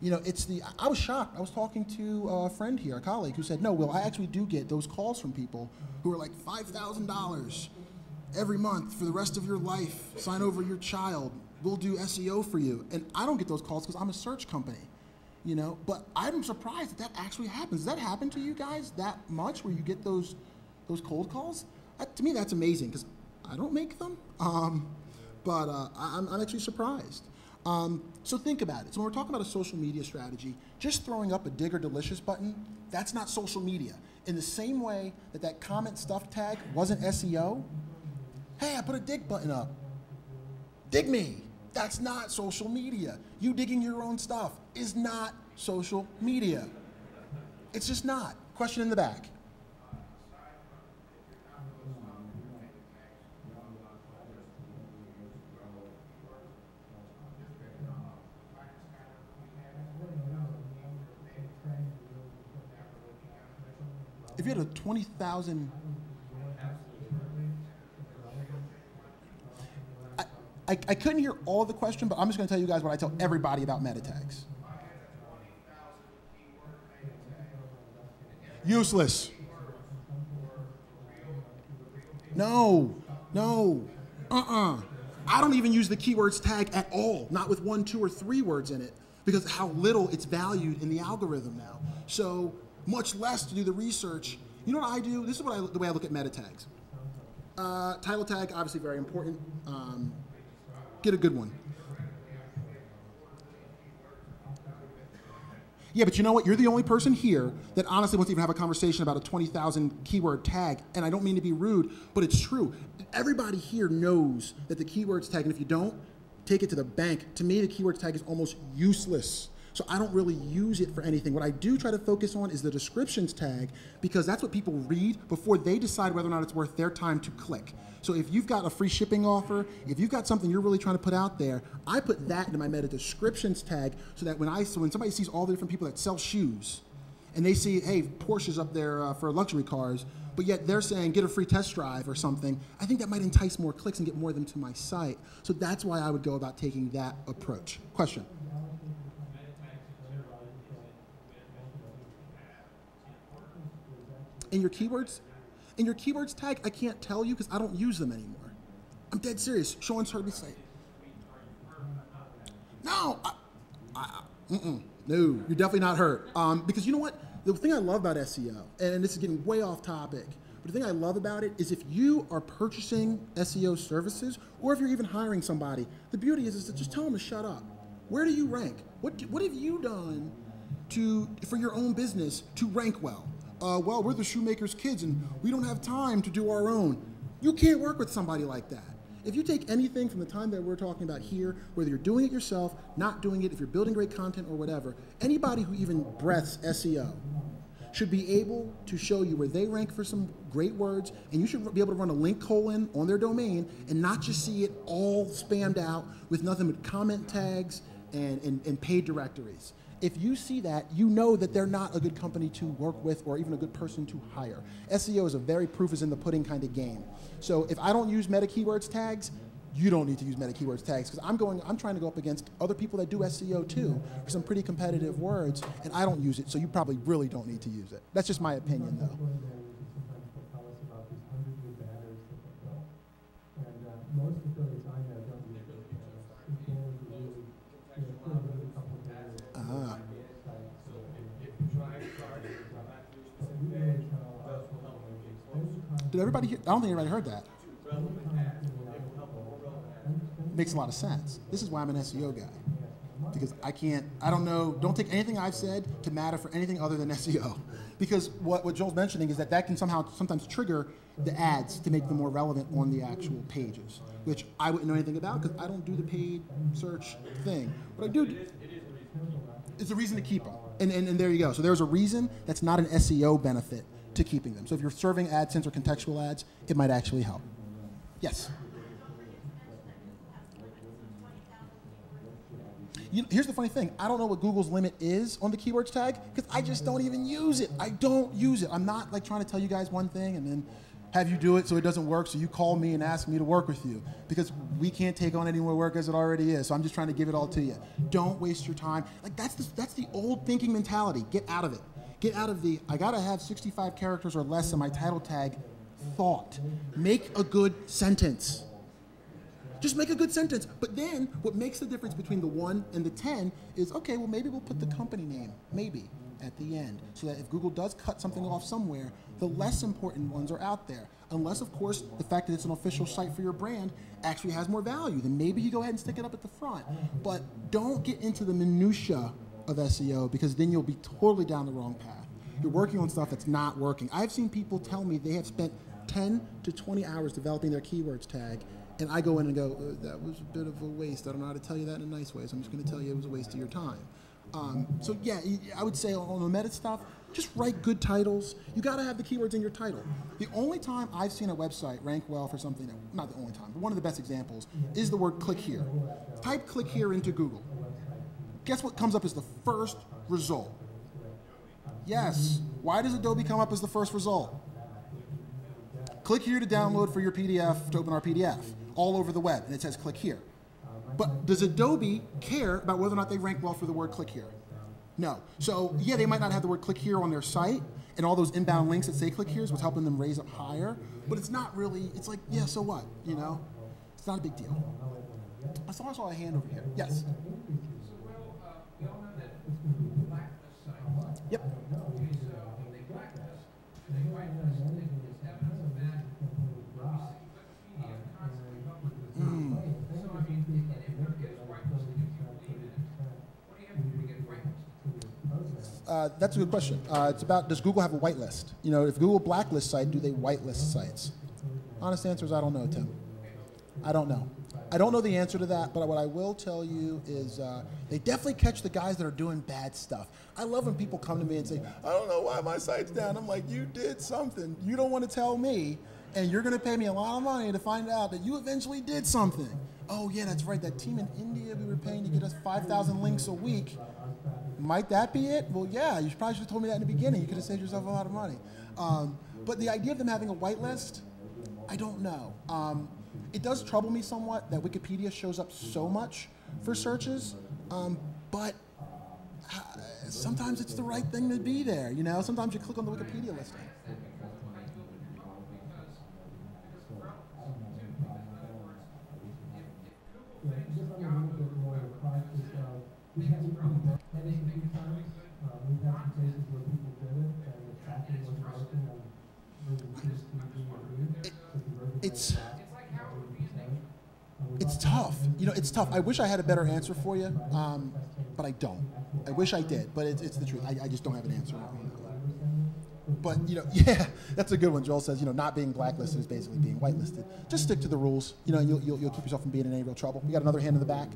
I was shocked. I was talking to a friend here, a colleague, who said, no, Will, I actually do get those calls from people who are like $5,000 every month for the rest of your life. Sign over your child. We'll do SEO for you. And I don't get those calls because I'm a search company, But I'm surprised that actually happens. Does that happen to you guys that much where you get those cold calls? To me, that's amazing because I don't make them. But I'm actually surprised. So think about it. So when we're talking about a social media strategy, just throwing up a dig or delicious button, that's not social media. In the same way that comment stuff tag wasn't SEO, hey, I put a dig button up. Dig me. That's not social media. You digging your own stuff is not social media. It's just not. Question in the back. If you had a 20,000, I couldn't hear all of the question, but I'm just going to tell you guys what I tell everybody about meta tags. Useless. No. I don't even use the keywords tag at all, not with 1, 2, or 3 words in it, because of how little it's valued in the algorithm now. So much less to do the research. You know what I do? This is the way I look at meta tags. Title tag, obviously very important. Get a good one. Yeah, but you know what? You're the only person here that honestly wants to even have a conversation about a 20,000 keyword tag, and I don't mean to be rude, but it's true. Everybody here knows that the keywords tag, and if you don't, take it to the bank. To me, the keywords tag is almost useless. So I don't really use it for anything. What I do try to focus on is the descriptions tag, because that's what people read before they decide whether or not it's worth their time to click. So if you've got a free shipping offer, if you've got something you're really trying to put out there, I put that into my meta descriptions tag so that when somebody sees all the different people that sell shoes and they see, hey, Porsche's up there for luxury cars, but yet they're saying get a free test drive or something, I think that might entice more clicks and get more of them to my site. So that's why I would go about taking that approach. Question? In your keywords? In your keywords tag, I can't tell you because I don't use them anymore. I'm dead serious. Sean's heard me say it. No, no, you're definitely not hurt. Because you know what? The thing I love about SEO, and this is getting way off topic, but the thing I love about it is if you are purchasing SEO services, or if you're even hiring somebody, the beauty is to just tell them to shut up. Where do you rank? What have you done for your own business to rank well? Well, we're the shoemaker's kids and we don't have time to do our own. You can't work with somebody like that. If you take anything from the time that we're talking about here, whether you're doing it yourself, not doing it, if you're building great content or whatever, anybody who even breaths SEO should be able to show you where they rank for some great words, and you should be able to run a link colon on their domain and not just see it all spammed out with nothing but comment tags and paid directories. If you see that, you know that they're not a good company to work with or even a good person to hire. SEO is a very proof is in the pudding kind of game. So if I don't use meta keywords tags, you don't need to use meta keywords tags, because I'm trying to go up against other people that do SEO too for some pretty competitive words, and I don't use it, so you probably really don't need to use it. That's just my opinion, though. Did everybody hear? I don't think everybody heard that. Makes a lot of sense. This is why I'm an SEO guy. Because I don't know, don't take anything I've said to matter for anything other than SEO. Because what Joel's mentioning is that can sometimes trigger the ads to make them more relevant on the actual pages, which I wouldn't know anything about because I don't do the paid search thing. But I do. It's a reason to keep them. And there you go. So there's a reason that's not an SEO benefit to keeping them. So if you're serving AdSense or contextual ads, it might actually help. Yes? Here's the funny thing. I don't know what Google's limit is on the keywords tag because I just don't even use it. I don't use it. I'm not like trying to tell you guys one thing and then have you do it so it doesn't work, so you call me and ask me to work with you because we can't take on any more work as it already is. So I'm just trying to give it all to you. Don't waste your time. Like that's the old thinking mentality. Get out of it. Get out of the, I gotta have 65 characters or less in my title tag thought. Make a good sentence. Just make a good sentence. But then what makes the difference between the 1 and the 10 is, okay, well maybe we'll put the company name, maybe, at the end. So that if Google does cut something off somewhere, the less important ones are out there. Unless, of course, the fact that it's an official site for your brand actually has more value. Then maybe you go ahead and stick it up at the front. But don't get into the minutia of SEO because then you'll be totally down the wrong path. You're working on stuff that's not working. I've seen people tell me they have spent 10 to 20 hours developing their keywords tag, and I go in and go, that was a bit of a waste. I don't know how to tell you that in a nice way, so I'm just going to tell you it was a waste of your time. So yeah, I would say on the meta stuff, just write good titles. You got to have the keywords in your title. The only time I've seen a website rank well for something, not the only time, but one of the best examples is the word click here. Type click here into Google. Guess what comes up as the first result? Yes. Why does Adobe come up as the first result? Click here to download for your PDF, to open our PDF, all over the web, and it says click here. But does Adobe care about whether or not they rank well for the word click here? No. So yeah, they might not have the word click here on their site, and all those inbound links that say click here is what's helping them raise up higher, but it's not really, it's like, yeah, so what, you know? It's not a big deal. I saw a hand over here. Yes? Yep. That's a good question. It's about, does Google have a whitelist? You know, if Google blacklists site, do they whitelist sites? Honest answer is I don't know, Tim. I don't know. I don't know the answer to that, but what I will tell you is they definitely catch the guys that are doing bad stuff. I love when people come to me and say, I don't know why my site's down. I'm like, you did something. You don't want to tell me, and you're going to pay me a lot of money to find out that you eventually did something. Oh, yeah, that's right. That team in India we were paying to get us 5,000 links a week. Might that be it? Well, yeah, you probably should have told me that in the beginning. You could have saved yourself a lot of money. But the idea of them having a whitelist, I don't know. It does trouble me somewhat that Wikipedia shows up so much for searches, but sometimes it's the right thing to be there, you know? Sometimes you click on the Wikipedia listing. It's tough. You know, it's tough. I wish I had a better answer for you, but I don't. I wish I did, but it's the truth. I just don't have an answer. But yeah, that's a good one. Joel says, not being blacklisted is basically being whitelisted. Just stick to the rules. You'll keep yourself from being in any real trouble. We got another hand in the back.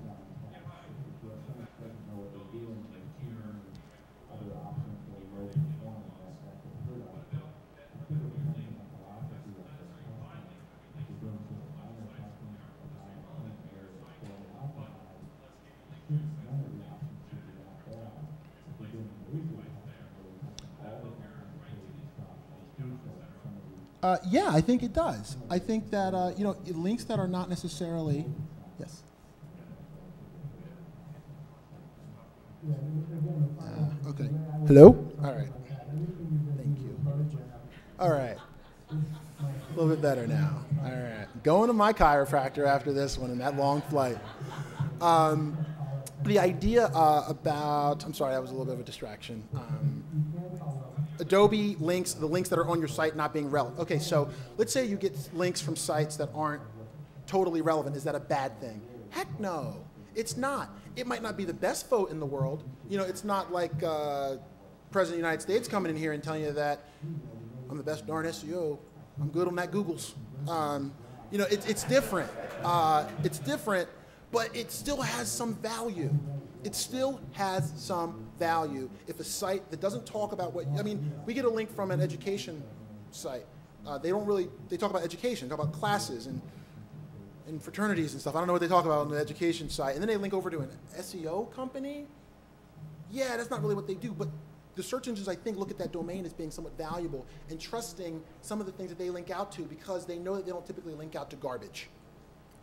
Yeah, I think it does. I think that, links that are not necessarily, yes. Okay. Hello? All right. Thank you. All right. A little bit better now. All right. Going to my chiropractor after this one and that long flight. The idea about, I'm sorry, that was a little bit of a distraction. Adobe links, the links that are on your site not being relevant. Okay, so let's say you get links from sites that aren't totally relevant. Is that a bad thing? Heck no, it's not. It might not be the best vote in the world. It's not like President of the United States coming in here and telling you that I'm the best darn SEO. I'm good on that Google's. It's different. It's different, but it still has some value. It still has some value. If a site that doesn't talk about we get a link from an education site. They talk about education, talk about classes and fraternities and stuff. I don't know what they talk about on the education site. And then they link over to an SEO company. Yeah, that's not really what they do, but the search engines, I think, look at that domain as being somewhat valuable and trusting some of the things that they link out to because they know that they don't typically link out to garbage.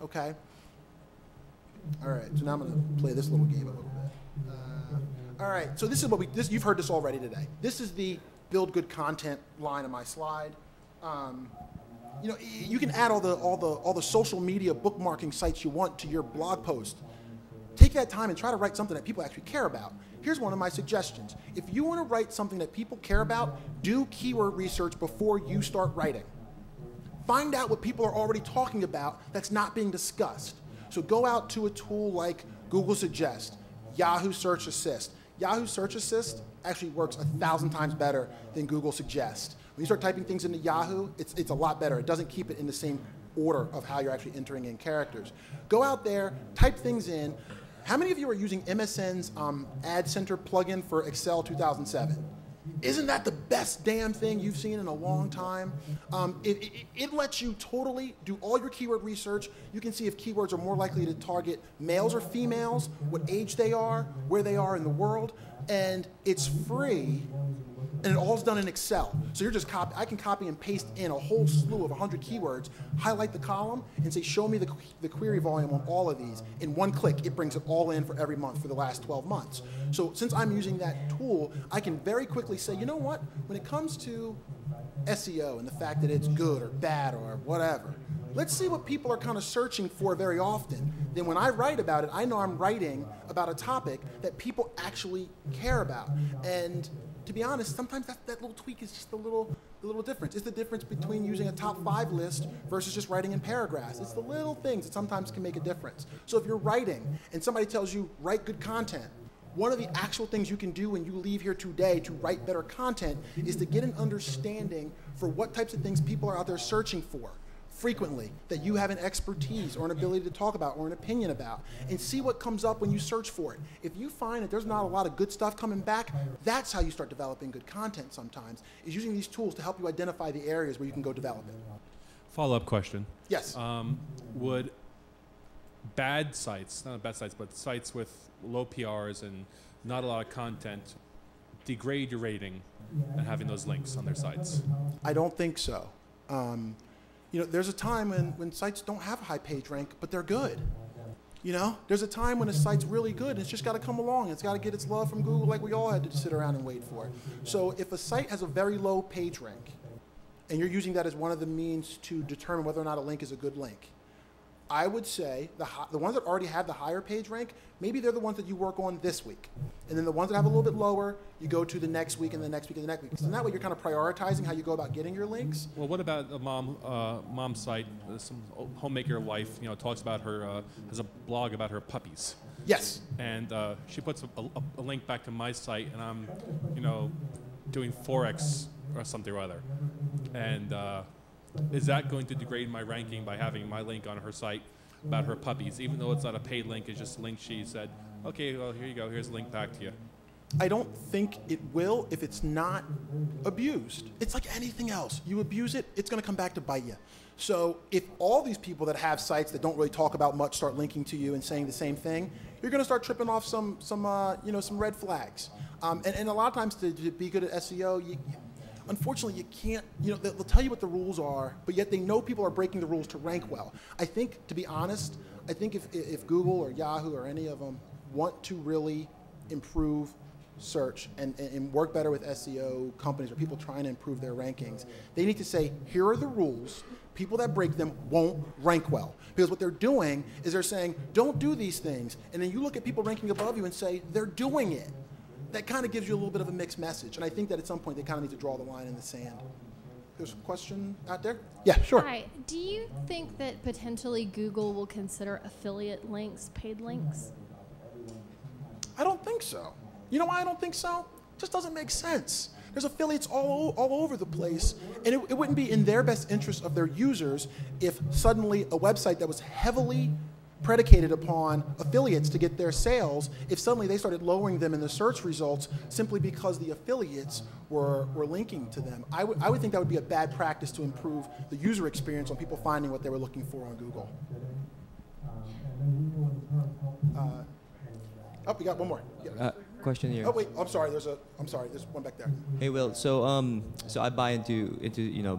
Okay? All right, so now I'm going to play this little game a little bit. All right, so this is you've heard this already today. This is the build good content line on my slide. You can add all the social media bookmarking sites you want to your blog post. Take that time and try to write something that people actually care about. Here's one of my suggestions. If you want to write something that people care about, do keyword research before you start writing. Find out what people are already talking about that's not being discussed. So go out to a tool like Google Suggest, Yahoo Search Assist. Yahoo Search Assist actually works 1,000 times better than Google Suggest. When you start typing things into Yahoo, it's a lot better. It doesn't keep it in the same order of how you're actually entering in characters. Go out there, type things in. How many of you are using MSN's Ad Center plugin for Excel 2007? Isn't that the best damn thing you've seen in a long time? It lets you totally do all your keyword research. You can see if keywords are more likely to target males or females, what age they are, where they are in the world, and it's free, and it all's done in Excel. So you're just I can copy and paste in a whole slew of 100 keywords, highlight the column, and say, show me the query volume on all of these. In one click, it brings it all in for every month for the last 12 months. So since I'm using that tool, I can very quickly say, you know what? When it comes to SEO and the fact that it's good or bad or whatever, let's see what people are kind of searching for very often. Then when I write about it, I know I'm writing about a topic that people actually care about. And to be honest, sometimes that little tweak is just the little difference. It's the difference between using a top 5 list versus just writing in paragraphs. It's the little things that sometimes can make a difference. So if you're writing and somebody tells you, write good content, one of the actual things you can do when you leave here today to write better content is to get an understanding for what types of things people are out there searching for frequently, that you have an expertise or an ability to talk about or an opinion about, and see what comes up when you search for it. If you find that there's not a lot of good stuff coming back, that's how you start developing good content sometimes, is using these tools to help you identify the areas where you can go develop it. Follow-up question. Yes. Would bad sites, not bad sites, but sites with low PRs and not a lot of content degrade your rating and having those links on their sites? I don't think so. There's a time when sites don't have a high page rank, but they're good. There's a time when a site's really good and it's just got to come along. It's got to get its love from Google like we all had to sit around and wait for. So if a site has a very low page rank and you're using that as one of the means to determine whether or not a link is a good link, I would say the ones that already have the higher page rank, maybe they're the ones that you work on this week. And then the ones that have a little bit lower, you go to the next week and the next week and the next week. So that way you're kind of prioritizing how you go about getting your links. Well, what about a mom site, some homemaker wife, talks about her, has a blog about her puppies. Yes. And she puts a link back to my site, and I'm, doing Forex or something or other. And is that going to degrade my ranking by having my link on her site about her puppies, even though it's not a paid link, it's just a link she said, okay, well, here you go, here's a link back to you. I don't think it will if it's not abused. It's like anything else. You abuse it, it's going to come back to bite you. So if all these people that have sites that don't really talk about much start linking to you and saying the same thing, you're going to start tripping off some red flags. And a lot of times to be good at SEO, unfortunately, you can't, they'll tell you what the rules are, but yet they know people are breaking the rules to rank well. I think, to be honest, I think if Google or Yahoo or any of them want to really improve search and work better with SEO companies or people trying to improve their rankings, they need to say, here are the rules. People that break them won't rank well. Because what they're doing is they're saying, don't do these things. And then you look at people ranking above you and say, they're doing it. That kind of gives you a little bit of a mixed message. And I think that at some point they kind of need to draw the line in the sand. There's a question out there? Yeah, sure. Hi. Do you think that potentially Google will consider affiliate links paid links? I don't think so. You know why I don't think so? It just doesn't make sense. There's affiliates all over the place, and it wouldn't be in their best interest of their users if suddenly a website that was heavily predicated upon affiliates to get their sales, if suddenly they started lowering them in the search results simply because the affiliates were linking to them. I would think that would be a bad practice to improve the user experience on people finding what they were looking for on Google. We got one more. Yeah. Question here. Oh wait, I'm sorry. There's one back there. Hey Will, so I buy into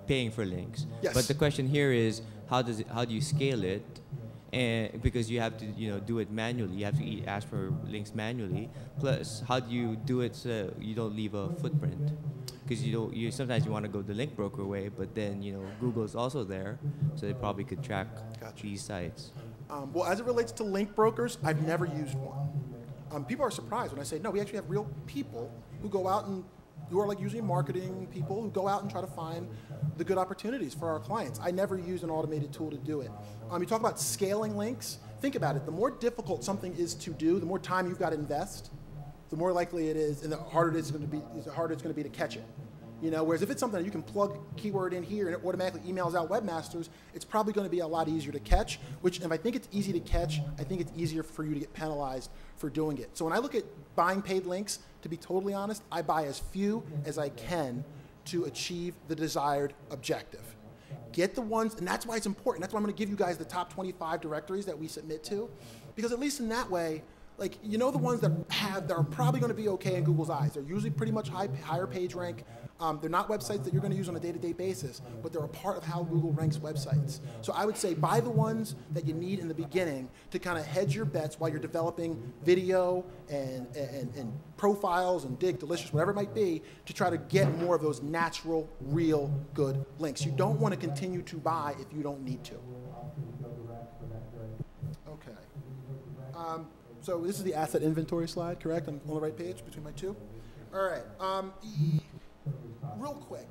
paying for links. Yes. But the question here is how do you scale it? And because you have to do it manually, you have to ask for links manually. Plus, how do you do it so you don't leave a footprint? Because you sometimes you want to go the link broker way, but then Google's also there, so they probably could track these sites. Well, as it relates to link brokers, I've never used one. People are surprised when I say, no, we actually have real people who go out and who are like usually marketing people who go out and try to find the good opportunities for our clients. I never use an automated tool to do it. You talk about scaling links. Think about it. The more difficult something is to do, the more time you've got to invest, the more likely it is, and the harder it's going to be to catch it. Whereas if it's something that you can plug keyword in here and it automatically emails out webmasters, it's probably going to be a lot easier to catch, which if I think it's easy to catch, I think it's easier for you to get penalized for doing it. So when I look at buying paid links, to be totally honest, I buy as few as I can to achieve the desired objective. Get the ones, and that's why it's important. That's why I'm going to give you guys the top 25 directories that we submit to, because at least in that way, the ones that are probably going to be okay in Google's eyes. They're usually pretty much higher page rank. They're not websites that you're going to use on a day-to-day basis, but they're a part of how Google ranks websites. So I would say buy the ones that you need in the beginning to kind of hedge your bets while you're developing video and profiles and Dig, Delicious, whatever it might be, to try to get more of those natural, real, good links. You don't want to continue to buy if you don't need to. Okay. So this is the asset inventory slide, correct? I'm on the right page between my two? All right. Real quick,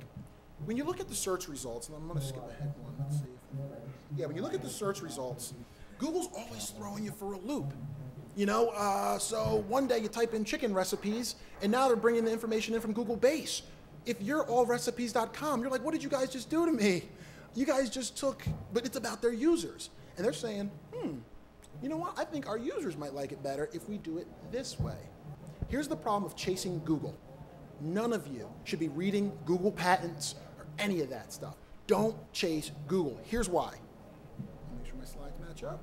when you look at the search results, and I'm going to skip ahead one. Let's see. When you look at the search results, Google's always throwing you for a loop. So one day you type in chicken recipes, and now they're bringing the information in from Google Base. If you're allrecipes.com, you're like, what did you guys just do to me? You guys just took, but it's about their users. And they're saying, you know what? I think our users might like it better if we do it this way. Here's the problem of chasing Google. None of you should be reading Google patents or any of that stuff. Don't chase Google. Here's why. Make sure my slides match up.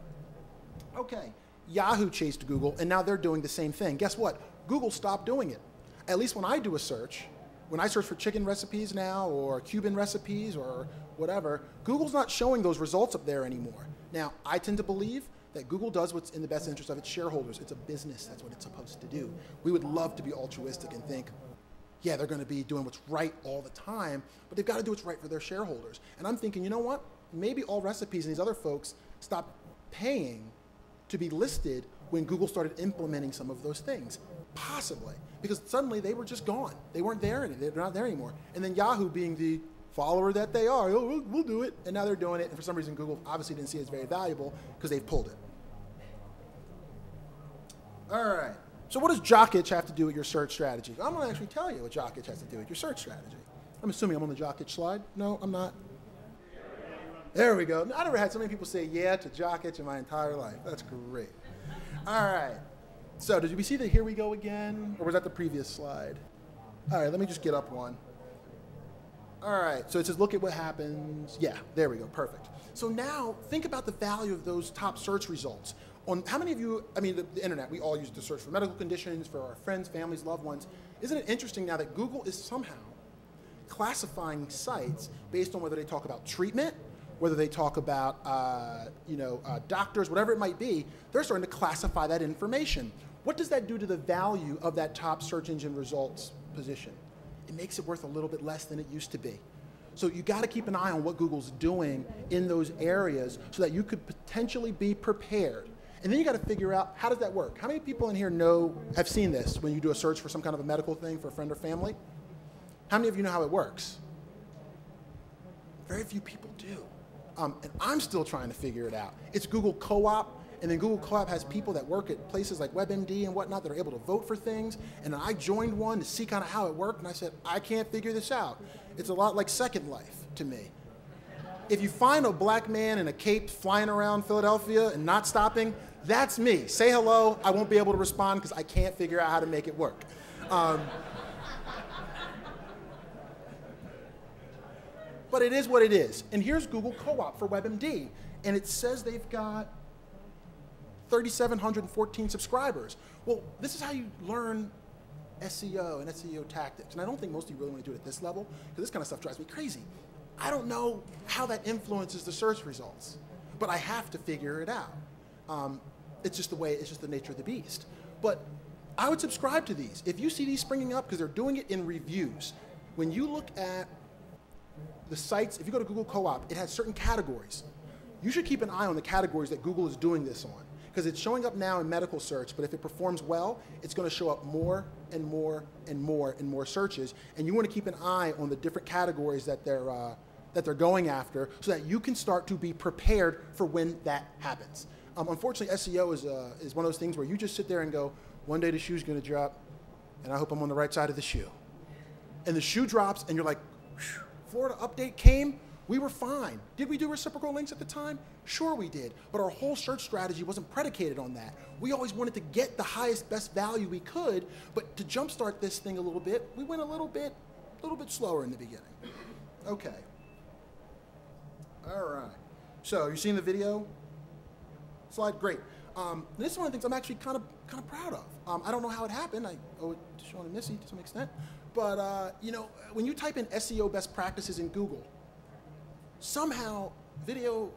Okay, Yahoo chased Google, and now they're doing the same thing. Guess what? Google stopped doing it. At least when I do a search, when I search for chicken recipes now or Cuban recipes or whatever, Google's not showing those results up there anymore. Now, I tend to believe that Google does what's in the best interest of its shareholders. It's a business. That's what it's supposed to do. We would love to be altruistic and think, yeah, they're going to be doing what's right all the time, but they've got to do what's right for their shareholders. And I'm thinking, you know what? Maybe All Recipes and these other folks stopped paying to be listed when Google started implementing some of those things. Possibly. Because suddenly they were just gone. They weren't there. They're not there anymore. And then Yahoo, being the follower that they are, oh, we'll do it. And now they're doing it. And for some reason, Google obviously didn't see it as very valuable because they've pulled it. All right. So what does jock itch have to do with your search strategy? I'm going to actually tell you what jock itch has to do with your search strategy. I'm assuming I'm on the jock itch slide. No, I'm not. There we go. I never had so many people say yeah to jock itch in my entire life. That's great. All right. So did we see the here we go again? Or was that the previous slide? All right, let me just get up one. All right, so it says look at what happens. Yeah, there we go, perfect. So now think about the value of those top search results. On how many of you, I mean the internet, we all use it to search for medical conditions, for our friends, families, loved ones. Isn't it interesting now that Google is somehow classifying sites based on whether they talk about treatment, whether they talk about doctors, whatever it might be, they're starting to classify that information. What does that do to the value of that top search engine results position? It makes it worth a little bit less than it used to be. So you got to keep an eye on what Google's doing in those areas so that you could potentially be prepared. And then you got to figure out, how does that work? How many people in here have seen this when you do a search for some kind of a medical thing for a friend or family? How many of you know how it works? Very few people do. And I'm still trying to figure it out. It's Google Co-op, and then Google Co-op has people that work at places like WebMD and whatnot that are able to vote for things. And then I joined one to see kind of how it worked, and I said, I can't figure this out. It's a lot like Second Life to me. If you find a black man in a cape flying around Philadelphia and not stopping, that's me. Say hello. I won't be able to respond because I can't figure out how to make it work. But it is what it is. And here's Google Co-op for WebMD. And it says they've got 3,714 subscribers. Well, this is how you learn SEO and SEO tactics. And I don't think most of you really want to do it at this level, because this kind of stuff drives me crazy. I don't know how that influences the search results, but I have to figure it out. It's just the nature of the beast. But I would subscribe to these. If you see these springing up, because they're doing it in reviews, when you look at the sites, if you go to Google Co-op, it has certain categories. You should keep an eye on the categories that Google is doing this on, because it's showing up now in medical search, but if it performs well, it's going to show up more and more and more and more searches, and you want to keep an eye on the different categories that they're going after so that you can start to be prepared for when that happens. Unfortunately, SEO is one of those things where you just sit there and go, one day the shoe's going to drop, and I hope I'm on the right side of the shoe. And the shoe drops, and you're like, Florida update came, we were fine. Did we do reciprocal links at the time? Sure we did, but our whole search strategy wasn't predicated on that. We always wanted to get the highest, best value we could, but to jumpstart this thing a little bit, we went a little bit slower in the beginning. Okay. All right. So you seen the video slide? Great. This is one of the things I'm actually kind of proud of. I don't know how it happened. I owe it to Sean and Missy to some extent. But when you type in SEO best practices in Google, somehow video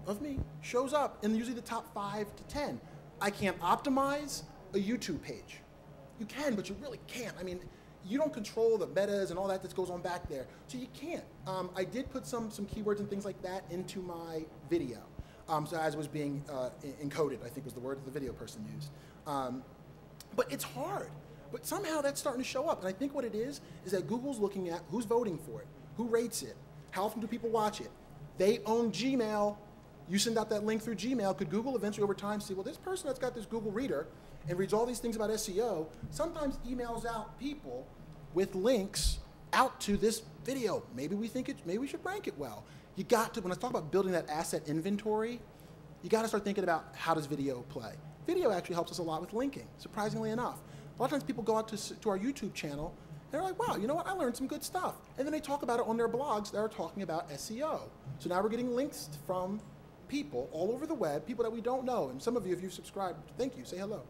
of me shows up in usually the top 5 to 10. I can't optimize a YouTube page. You can, but you really can't. I mean, you don't control the metas and all that goes on back there, so you can't. I did put some keywords and things like that into my video. So as it was being encoded, I think was the word the video person used. But it's hard. But somehow that's starting to show up. And I think what it is that Google's looking at who's voting for it, who rates it, how often do people watch it. They own Gmail. You send out that link through Gmail. Could Google eventually over time see, well, this person that's got this Google Reader and reads all these things about SEO, sometimes emails out people with links out to this video. Maybe we should rank it well. You got to, when I talk about building that asset inventory, you got to start thinking about how does video play. Video actually helps us a lot with linking, surprisingly enough. A lot of times people go out to our YouTube channel and they're like, wow, you know what, I learned some good stuff. And then they talk about it on their blogs that are talking about SEO. So now we're getting links from people all over the web, people that we don't know. And some of you, if you've subscribed, thank you, say hello.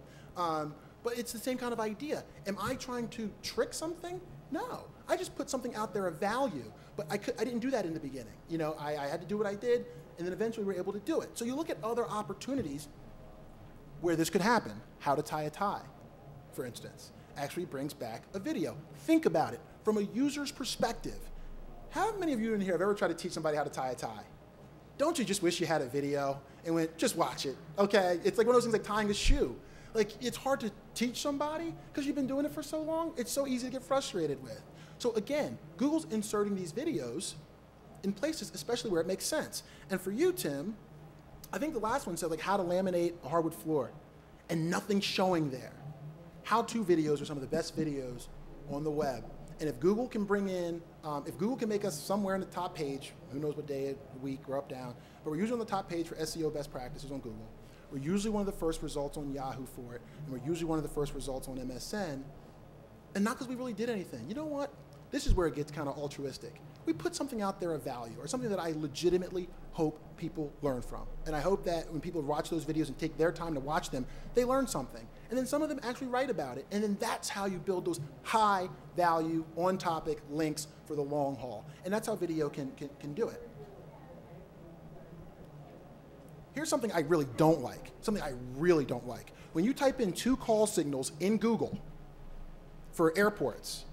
But it's the same kind of idea. Am I trying to trick something? No. I just put something out there of value. But I didn't do that in the beginning. You know, I had to do what I did, and then eventually we were able to do it. So you look at other opportunities where this could happen. How to tie a tie, for instance, actually brings back a video. Think about it from a user's perspective. How many of you in here have ever tried to teach somebody how to tie a tie? Don't you just wish you had a video and went, just watch it, okay? It's like one of those things like tying a shoe. Like, it's hard to teach somebody because you've been doing it for so long. It's so easy to get frustrated with. So again, Google's inserting these videos in places, especially where it makes sense. And for you, Tim, I think the last one said like how to laminate a hardwood floor and nothing showing there. how-to videos are some of the best videos on the web. And if Google can bring in, if Google can make us somewhere in the top page, who knows what day of the week, we're up, down, but we're usually on the top page for SEO best practices on Google. We're usually one of the first results on Yahoo for it, and we're usually one of the first results on MSN, and not because we really did anything. You know what? This is where it gets kind of altruistic. We put something out there of value, or something that I legitimately hope people learn from. And I hope that when people watch those videos and take their time to watch them, they learn something. And then some of them actually write about it. And then that's how you build those high value, on topic links for the long haul. And that's how video can do it. Here's something I really don't like. Something I really don't like. When you type in 2 call signals in Google for airports,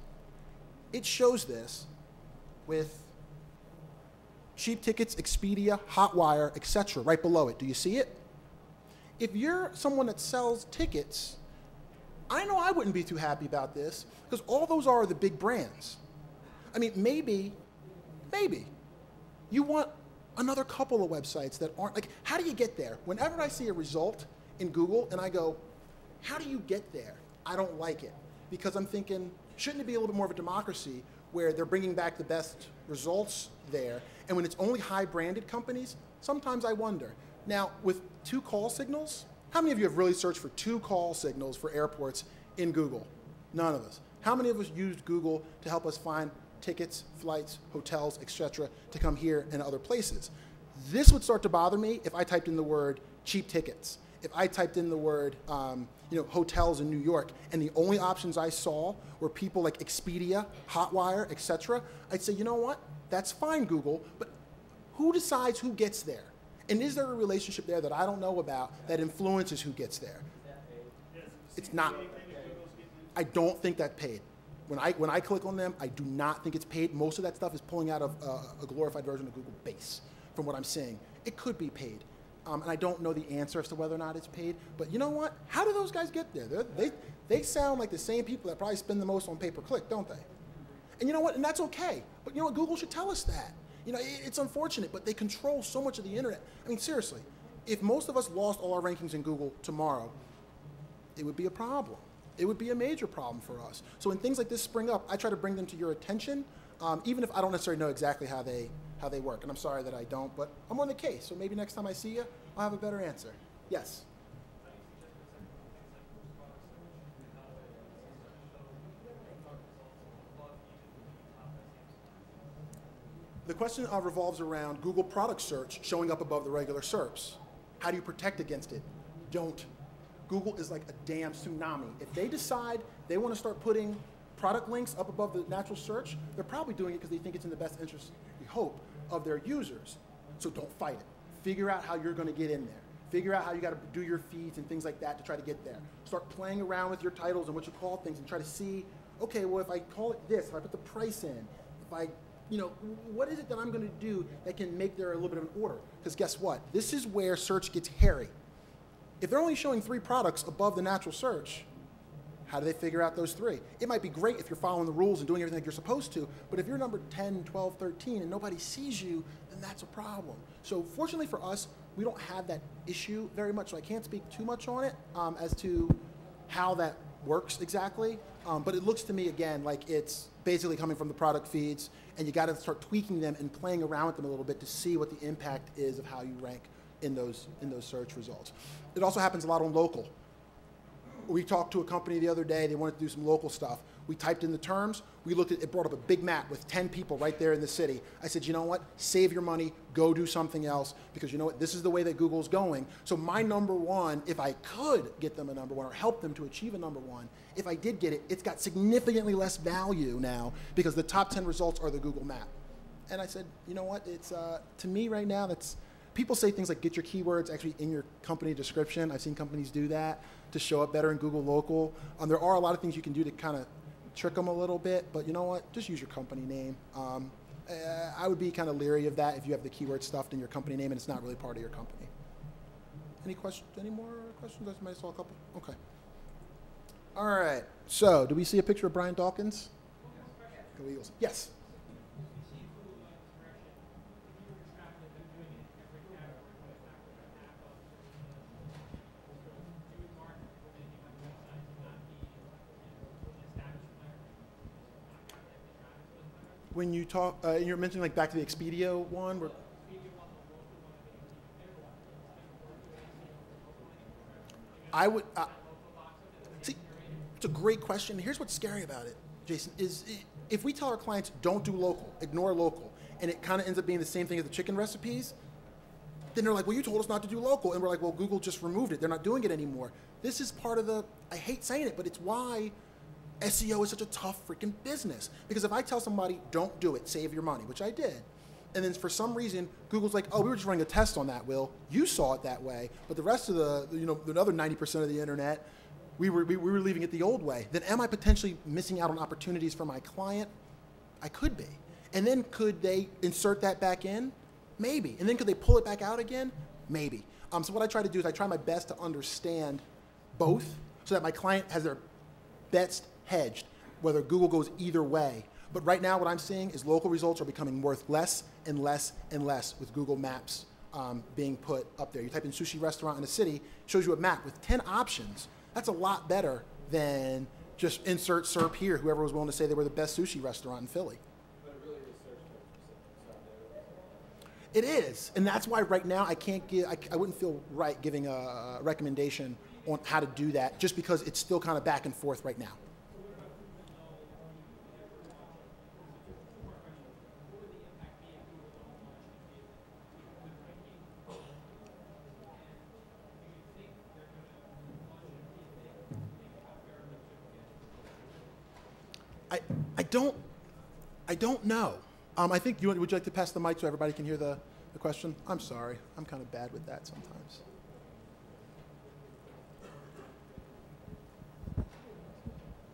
it shows this with cheap tickets, Expedia, Hotwire, etc. right below it. Do you see it? If you're someone that sells tickets, I know I wouldn't be too happy about this, because all those are the big brands. I mean, maybe you want another couple of websites that aren't, like, how do you get there? Whenever I see a result in Google and I go, how do you get there? I don't like it, because I'm thinking, shouldn't it be a little bit more of a democracy where they're bringing back the best results there? And when it's only high-branded companies, sometimes I wonder. Now, with 2 call signals, how many of you have really searched for 2 call signals for airports in Google? None of us. How many of us used Google to help us find tickets, flights, hotels, etc., to come here and other places? This would start to bother me if I typed in the word cheap tickets. If I typed in the word hotels in New York, and the only options I saw were people like Expedia, Hotwire, etc., I'd say, you know what? That's fine, Google, but who decides who gets there? And is there a relationship there that I don't know about that influences who gets there? It's not. I don't think that's paid. When I click on them, I do not think it's paid. Most of that stuff is pulling out of a glorified version of Google Base, from what I'm seeing. It could be paid. And I don't know the answer as to whether or not it's paid. But you know what? How do those guys get there? They sound like the same people that probably spend the most on pay-per-click, don't they? And you know what? And that's okay. But you know what? Google should tell us that. You know, it's unfortunate, but they control so much of the internet. I mean, seriously, if most of us lost all our rankings in Google tomorrow, it would be a problem. It would be a major problem for us. So when things like this spring up, I try to bring them to your attention, even if I don't necessarily know exactly how they work. And I'm sorry that I don't, but I'm on the case. So maybe next time I see you, I'll have a better answer. Yes? The question revolves around Google product search showing up above the regular SERPs. How do you protect against it? Don't. Google is like a damn tsunami. If they decide they want to start putting product links up above the natural search, they're probably doing it because they think it's in the best interest, we hope, of their users. So don't fight it. Figure out how you're going to get in there. Figure out how you got to do your feeds and things like that to try to get there. Start playing around with your titles and what you call things and try to see, okay, well, if I call it this, if I put the price in, if I, what is it that I'm going to do that can make there a little bit of an order? Because guess what? This is where search gets hairy. If they're only showing 3 products above the natural search, how do they figure out those 3? It might be great if you're following the rules and doing everything like you're supposed to, but if you're number 10, 12, 13 and nobody sees you, then that's a problem. So fortunately for us, we don't have that issue very much, so I can't speak too much on it as to how that works exactly, but it looks to me, again, like it's basically coming from the product feeds, and you got to start tweaking them and playing around with them a little bit to see what the impact is of how you rank in those search results. It also happens a lot on local. We talked to a company the other day, they wanted to do some local stuff. We typed in the terms, we looked at it, brought up a big map with 10 people right there in the city. I said, you know what, save your money, go do something else, because you know what, this is the way that Google's going. So my number 1, if I could get them a number 1 or help them to achieve a number 1, if I did get it, it's got significantly less value now because the top 10 results are the Google map. And I said, you know what, it's, to me right now, that's, people say things like get your keywords actually in your company description. I've seen companies do that to show up better in Google Local. There are a lot of things you can do to kind of trick them a little bit, but you know what? Just use your company name. I would be kind of leery of that if you have the keyword stuffed in your company name and it's not really part of your company. Any questions? Any more questions? I might saw a couple. Okay. All right. So, do we see a picture of Brian Dawkins? Go Eagles. Yes. when you talk, you're mentioning like back to the Expedia one. Where I would, see, it's a great question. Here's what's scary about it, Jason, is if we tell our clients don't do local, ignore local, and it kind of ends up being the same thing as the chicken recipes, then they're like, well, you told us not to do local. And we're like, well, Google just removed it. They're not doing it anymore. This is part of the, I hate saying it, but it's why SEO is such a tough freaking business. Because if I tell somebody, don't do it, save your money, which I did, and then for some reason, Google's like, oh, we were just running a test on that, Will. You saw it that way, but the rest of the, the other 90% of the internet, we were leaving it the old way. Then am I potentially missing out on opportunities for my client? I could be. And then could they insert that back in? Maybe. And then could they pull it back out again? Maybe. So what I try to do is I try my best to understand both so that my client has their bets hedged, whether Google goes either way. But right now what I'm seeing is local results are becoming worth less and less and less with Google Maps being put up there. You type in sushi restaurant in a city, shows you a map with 10 options. That's a lot better than just insert SERP here, whoever was willing to say they were the best sushi restaurant in Philly. But it really is search terms. It is, and that's why right now I can't give, I wouldn't feel right giving a recommendation on how to do that, just because it's still kind of back and forth right now. I don't know. I think would you like to pass the mic so everybody can hear the question? I'm sorry. I'm kind of bad with that sometimes.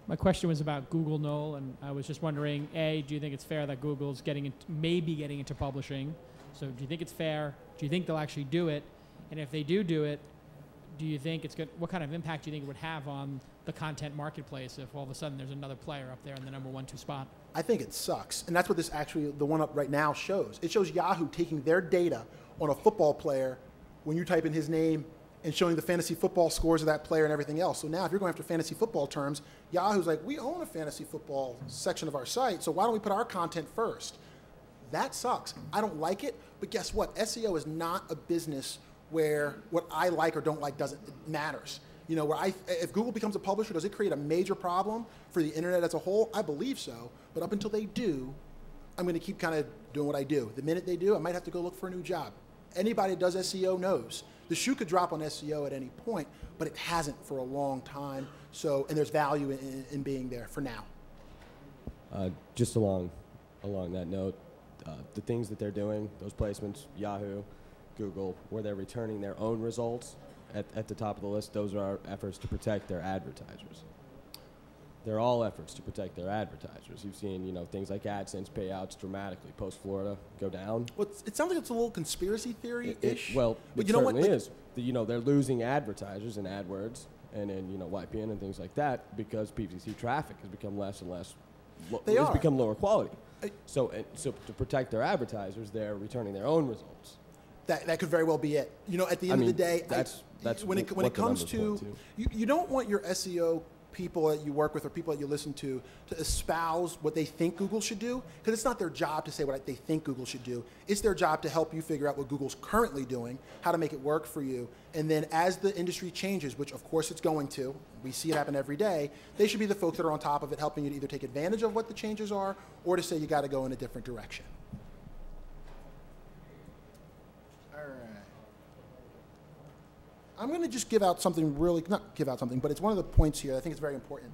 My question was about Google, Noel, and I was just wondering, A, do you think it's fair that Google's maybe getting into publishing? So do you think it's fair? Do you think they'll actually do it? And if they do it, do you think it's good? What kind of impact do you think it would have on the content marketplace if all of a sudden there's another player up there in the number 1-2 spot? I think it sucks. And that's what this actually, the one up right now shows. It shows Yahoo taking their data on a football player when you type in his name and showing the fantasy football scores of that player and everything else. So now if you're going after fantasy football terms, Yahoo's like, we own a fantasy football section of our site, so why don't we put our content first? That sucks. I don't like it, but guess what? SEO is not a business where what I like or don't like doesn't matters. If Google becomes a publisher, does it create a major problem for the internet as a whole? I believe so, but up until they do, I'm going to keep kind of doing what I do. The minute they do, I might have to go look for a new job. Anybody that does SEO knows. The shoe could drop on SEO at any point, but it hasn't for a long time. So, and there's value in being there for now. Just along that note, the things that they're doing, those placements, Yahoo, Google, where they're returning their own results at the top of the list, those are efforts to protect their advertisers. They're all efforts to protect their advertisers. You've seen, things like AdSense payouts dramatically post-Florida go down. Well, it sounds like it's a little conspiracy theory-ish. Well, but it certainly is. They're losing advertisers in AdWords and in, YPN and things like that because PPC traffic has become less and less. It's become lower quality. So to protect their advertisers, they're returning their own results. That could very well be it. At the end of the day, that's when it comes to, you don't want your SEO people that you work with or people that you listen to espouse what they think Google should do, because it's not their job to say what they think Google should do. It's their job to help you figure out what Google's currently doing, how to make it work for you, and then as the industry changes, which of course it's going to, we see it happen every day, they should be the folks that are on top of it, helping you to either take advantage of what the changes are or to say you got to go in a different direction. I'm going to just give out something not give out something, but it's one of the points here I think it's very important,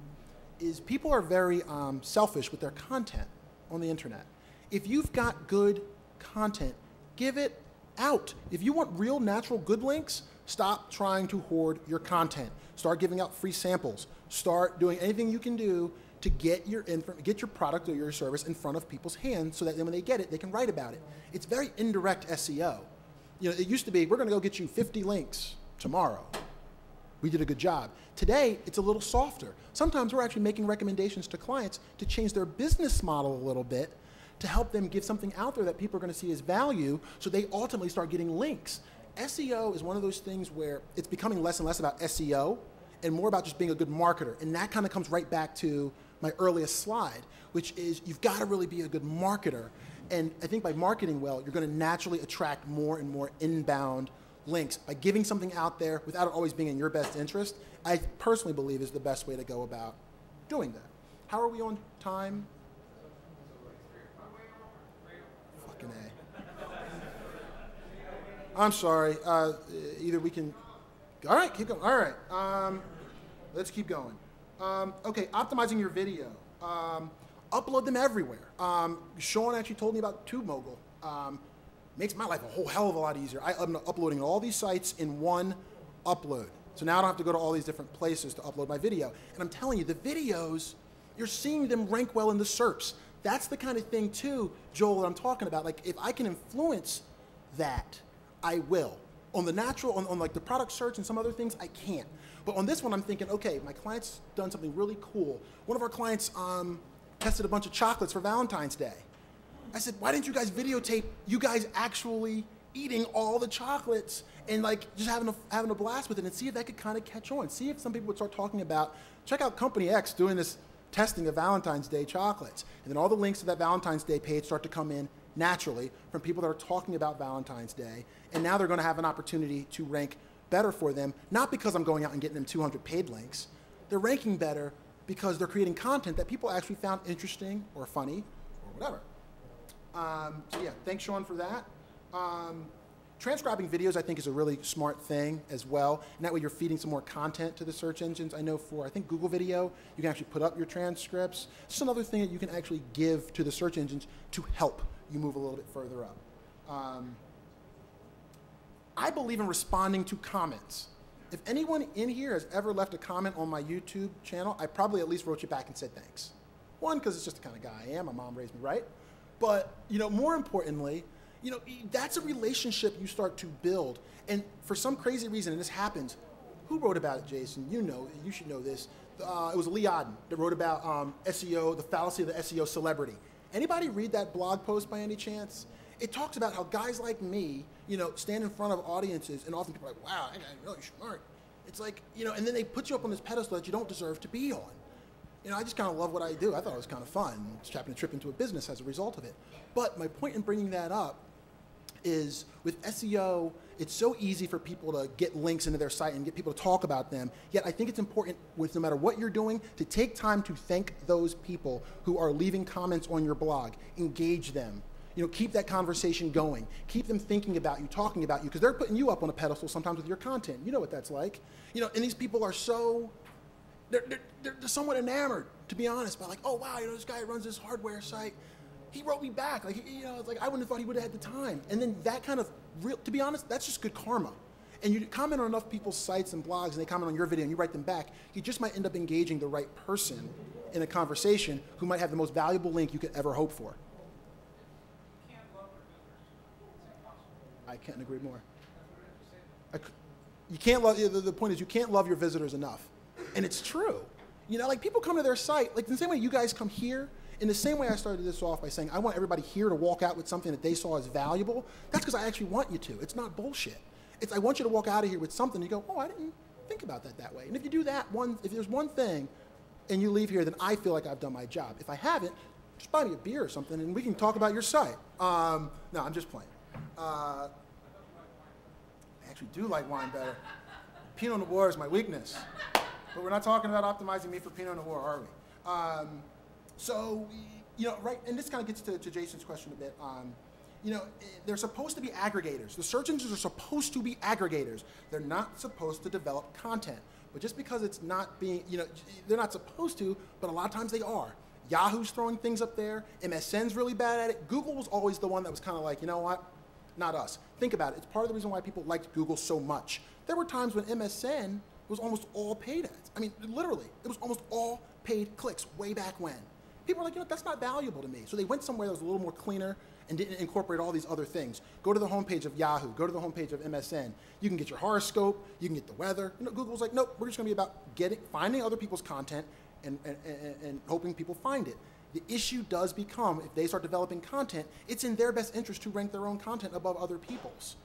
is people are very selfish with their content on the internet. If you've got good content, give it out. If you want real, natural, good links, stop trying to hoard your content. Start giving out free samples. Start doing anything you can do to get your product or your service in front of people's hands so that then when they get it, they can write about it. It's very indirect SEO. It used to be, we're going to go get you 50 links tomorrow. We did a good job. Today, it's a little softer. Sometimes we're actually making recommendations to clients to change their business model a little bit to help them give something out there that people are going to see as value so they ultimately start getting links. SEO is one of those things where it's becoming less and less about SEO and more about just being a good marketer. And that kind of comes right back to my earliest slide, which is you've got to really be a good marketer. And I think by marketing well, you're going to naturally attract more and more inbound links. By giving something out there without it always being in your best interest, I personally believe is the best way to go about doing that. How are we on time? Fucking A. I'm sorry. Either we can... All right, keep going. All right. Let's keep going. Okay, optimizing your video. Upload them everywhere. Sean actually told me about TubeMogul. Makes my life a whole hell of a lot easier. I'm uploading all these sites in one upload. So now I don't have to go to all these different places to upload my video. And I'm telling you, the videos, you're seeing them rank well in the SERPs. That's the kind of thing too, Joel, that I'm talking about. Like if I can influence that, I will. On the natural, on like the product search and some other things, I can't. But on this one, I'm thinking, okay, my client's done something really cool. One of our clients tested a bunch of chocolates for Valentine's Day. I said, why didn't you guys videotape you guys actually eating all the chocolates and like just having a blast with it and see if that could kind of catch on. See if some people would start talking about, check out Company X doing this testing of Valentine's Day chocolates. And then all the links to that Valentine's Day page start to come in naturally from people that are talking about Valentine's Day. And now they're going to have an opportunity to rank better for them, not because I'm going out and getting them 200 paid links. They're ranking better because they're creating content that people actually found interesting or funny or whatever. So yeah, thanks Sean for that. Transcribing videos I think is a really smart thing as well. And that way you're feeding some more content to the search engines. I know for, I think Google Video, you can actually put up your transcripts. It's another thing that you can actually give to the search engines to help you move a little bit further up. I believe in responding to comments. If anyone in here has ever left a comment on my YouTube channel, I probably at least wrote you back and said thanks. One, because it's just the kind of guy I am. My mom raised me right. But more importantly, that's a relationship you start to build. And for some crazy reason, and this happens, who wrote about it, Jason? You should know this. It was Lee Odden that wrote about SEO, the fallacy of the SEO celebrity. Anybody read that blog post by any chance? It talks about how guys like me, stand in front of audiences, and often people are like, wow, that guy's really smart. It's like, and then they put you up on this pedestal that you don't deserve to be on. I just kind of love what I do. I thought it was kind of fun. Just happened to trip into a business as a result of it. But my point in bringing that up is with SEO, it's so easy for people to get links into their site and get people to talk about them. Yet I think it's important with no matter what you're doing to take time to thank those people who are leaving comments on your blog. Engage them. Keep that conversation going. Keep them thinking about you, talking about you, because they're putting you up on a pedestal sometimes with your content. You know what that's like. And these people are so... They're somewhat enamored, to be honest, by like, oh wow, this guy runs this hardware site. He wrote me back, like, it's like I wouldn't have thought he would have had the time. And then that kind of to be honest, that's just good karma. And you comment on enough people's sites and blogs, and they comment on your video, and you write them back. You just might end up engaging the right person in a conversation who might have the most valuable link you could ever hope for. I can't agree more. You can't love. The point is, you can't love your visitors enough. And it's true. Like people come to their site, like in the same way you guys come here, in the same way I started this off by saying I want everybody here to walk out with something that they saw as valuable. That's because I actually want you to. It's not bullshit. I want you to walk out of here with something and you go, oh, I didn't think about that way. And if you do that, if there's one thing and you leave here, then I feel like I've done my job. If I haven't, just buy me a beer or something and we can talk about your site. No, I'm just playing. I actually do like wine better. Pinot Noir is my weakness. But we're not talking about optimizing me for Pinot Noir, are we? So, right, and this kind of gets to Jason's question a bit. They're supposed to be aggregators. The search engines are supposed to be aggregators. They're not supposed to develop content. But just because it's not being, they're not supposed to, but a lot of times they are. Yahoo's throwing things up there. MSN's really bad at it. Google was always the one that was kind of like, you know what? Not us. Think about it. It's part of the reason why people liked Google so much. There were times when MSN was almost all paid ads. I mean, literally, it was almost all paid clicks way back when. People were like, that's not valuable to me. So they went somewhere that was a little more cleaner and didn't incorporate all these other things. Go to the homepage of Yahoo. Go to the homepage of MSN. You can get your horoscope. You can get the weather. Google's like, nope, we're just going to be about finding other people's content and hoping people find it. The issue does become, if they start developing content, it's in their best interest to rank their own content above other people's.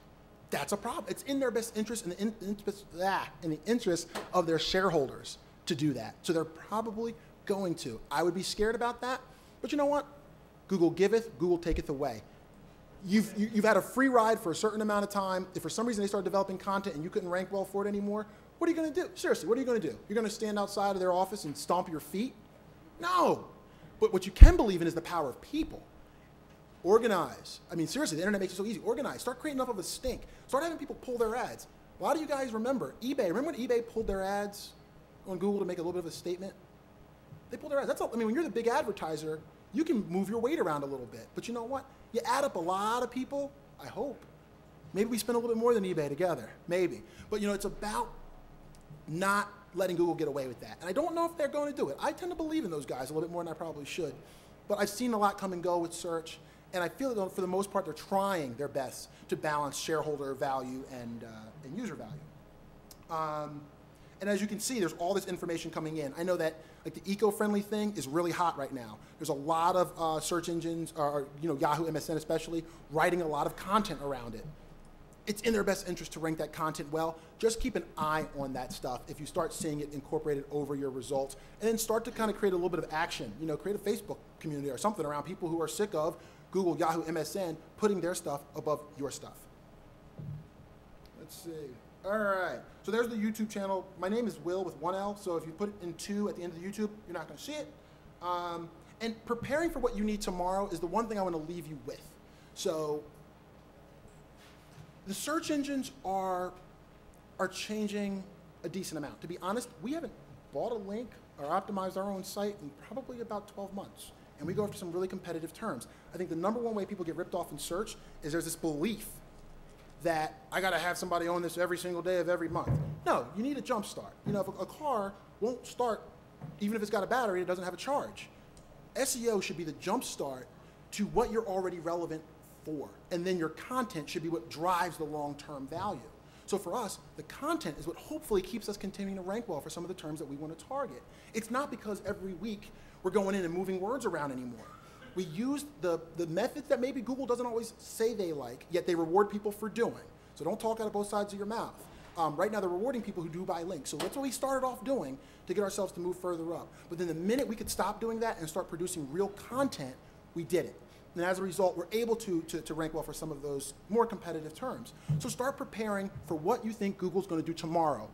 That's a problem. It's in their best interest in the interest of their shareholders to do that. So they're probably going to. I would be scared about that, but you know what? Google giveth, Google taketh away. You've had a free ride for a certain amount of time. If for some reason they start developing content and you couldn't rank well for it anymore, what are you going to do? Seriously, what are you going to do? You're going to stand outside of their office and stomp your feet? No. But what you can believe in is the power of people. Organize. I mean, seriously, the internet makes it so easy. Organize. Start creating enough of a stink. Start having people pull their ads. A lot of you guys remember eBay. Remember when eBay pulled their ads on Google to make a little bit of a statement? They pulled their ads. That's all. I mean, when you're the big advertiser, you can move your weight around a little bit. But you know what? You add up a lot of people, I hope. Maybe we spend a little bit more than eBay together. Maybe. But you know, it's about not letting Google get away with that. And I don't know if they're going to do it. I tend to believe in those guys a little bit more than I probably should. But I've seen a lot come and go with search. And I feel that for the most part, they're trying their best to balance shareholder value and user value. And as you can see, there's all this information coming in. I know that like the eco-friendly thing is really hot right now. There's a lot of search engines, or Yahoo, MSN especially, writing a lot of content around it. It's in their best interest to rank that content well. Just keep an eye on that stuff if you start seeing it incorporated over your results, and then start to kind of create a little bit of action. Create a Facebook community or something around people who are sick of Google, Yahoo, MSN putting their stuff above your stuff. Let's see. All right. So there's the YouTube channel. My name is Will with one L, so if you put it in 2 at the end of the YouTube, you're not going to see it. And preparing for what you need tomorrow is the one thing I want to leave you with. So the search engines are changing a decent amount. To be honest, we haven't bought a link or optimized our own site in probably about 12 months. And we go after some really competitive terms. I think the #1 way people get ripped off in search is there's this belief that I got to have somebody on this every single day of every month. No, you need a jump start. If a car won't start, even if it's got a battery, it doesn't have a charge. SEO should be the jump start to what you're already relevant for. And then your content should be what drives the long-term value. So for us, the content is what hopefully keeps us continuing to rank well for some of the terms that we want to target. It's not because every week we're going in and moving words around anymore. We use the methods that maybe Google doesn't always say they like, yet they reward people for doing. So don't talk out of both sides of your mouth. Right now they're rewarding people who do buy links. So that's what we started off doing to get ourselves to move further up. But then the minute we could stop doing that and start producing real content, we did it. And as a result, we're able to rank well for some of those more competitive terms. So start preparing for what you think Google's going to do tomorrow.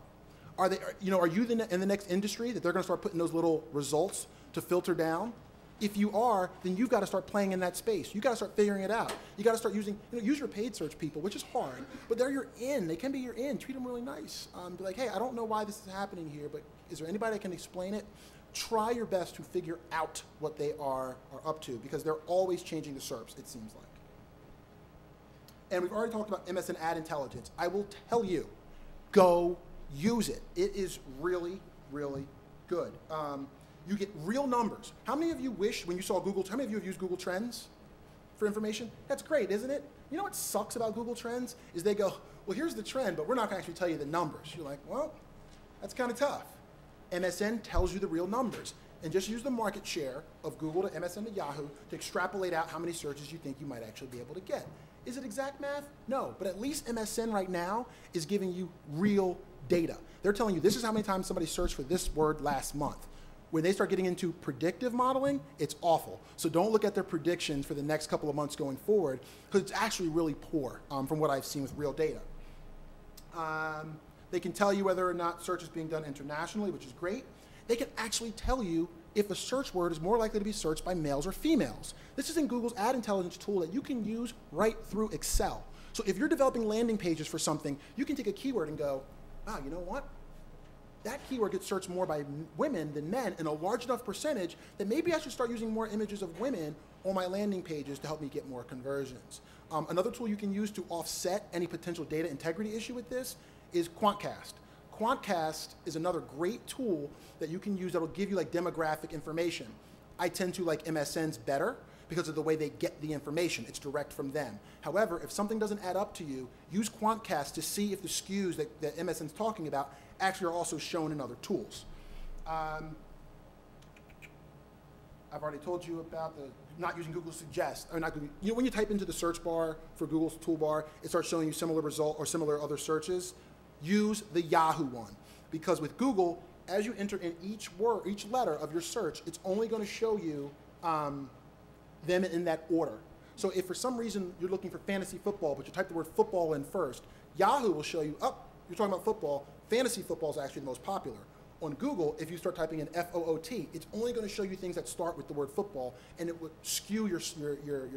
Are you in the next industry that they're going to start putting those little results to filter down? If you are, then you've got to start playing in that space. You've got to start figuring it out. You got to start using, use your paid search people, which is hard, but they're your in. They can be your in. Treat them really nice. Be like, hey, I don't know why this is happening here, but is there anybody that can explain it? Try your best to figure out what they are up to, because they're always changing the SERPs, it seems like. And we've already talked about MSN Ad Intelligence. I will tell you, go use it. It is really, really good. You get real numbers. How many of you wish, when you saw Google, how many of you have used Google Trends for information? That's great, isn't it? You know what sucks about Google Trends is they go, well, here's the trend, but we're not going to actually tell you the numbers. You're like, well, that's kind of tough. MSN tells you the real numbers. And just use the market share of Google to MSN to Yahoo to extrapolate out how many searches you think you might actually be able to get. Is it exact math? No, but at least MSN right now is giving you real data. They're telling you this is how many times somebody searched for this word last month. When they start getting into predictive modeling, it's awful. So don't look at their predictions for the next couple of months going forward, because it's actually really poor from what I've seen with real data. They can tell you whether or not search is being done internationally, which is great. They can actually tell you if a search word is more likely to be searched by males or females. This is in Google's Ad Intelligence tool that you can use right through Excel. So if you're developing landing pages for something, you can take a keyword and go, wow, you know what? That keyword gets searched more by women than men in a large enough percentage that maybe I should start using more images of women on my landing pages to help me get more conversions. Another tool you can use to offset any potential data integrity issue with this is Quantcast. Quantcast is another great tool that you can use that will give you like demographic information. I tend to like MSN's better because of the way they get the information. It's direct from them. However, if something doesn't add up to you, use Quantcast to see if the SKUs that MSN's talking about actually are also shown in other tools. I've already told you about the not using Google Suggest. Or not Google, when you type into the search bar for Google's toolbar, it starts showing you similar result or similar other searches. Use the Yahoo one, because with Google, as you enter in each word, each letter of your search, it's only going to show you them in that order. So if for some reason you're looking for fantasy football, but you type the word football in first, Yahoo will show you, oh, you're talking about football. Fantasy football is actually the most popular. On Google, if you start typing in FOOT, it's only going to show you things that start with the word football, and it would skew your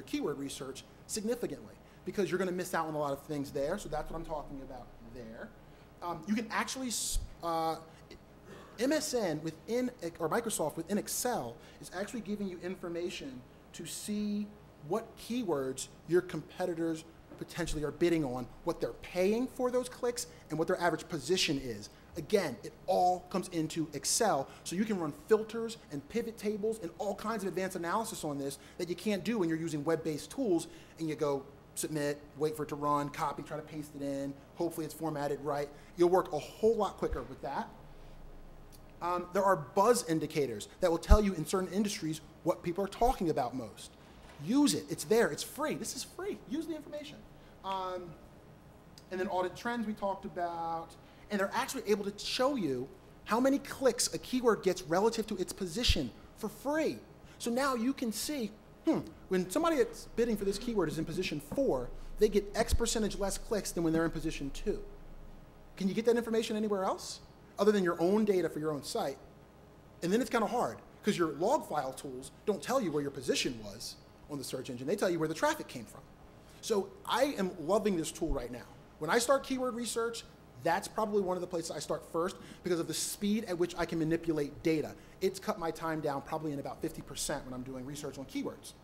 keyword research significantly because you're going to miss out on a lot of things there. So that's what I'm talking about there. You can actually, MSN within, or Microsoft within Excel is actually giving you information to see what keywords your competitors potentially are bidding on, what they're paying for those clicks, and what their average position is. Again, it all comes into Excel, so you can run filters and pivot tables and all kinds of advanced analysis on this that you can't do when you're using web-based tools, and you go submit, wait for it to run, copy, try to paste it in, hopefully it's formatted right. You'll work a whole lot quicker with that. There are buzz indicators that will tell you in certain industries what people are talking about most. Use it, it's there, it's free. This is free, use the information. And then audit trends we talked about. And they're actually able to show you how many clicks a keyword gets relative to its position for free. So now you can see, when somebody that's bidding for this keyword is in position 4, they get X percentage less clicks than when they're in position 2. Can you get that information anywhere else other than your own data for your own site? And then it's kind of hard because your log file tools don't tell you where your position was on the search engine. They tell you where the traffic came from. So I am loving this tool right now. When I start keyword research, that's probably one of the places I start first because of the speed at which I can manipulate data. It's cut my time down probably in about 50% when I'm doing research on keywords.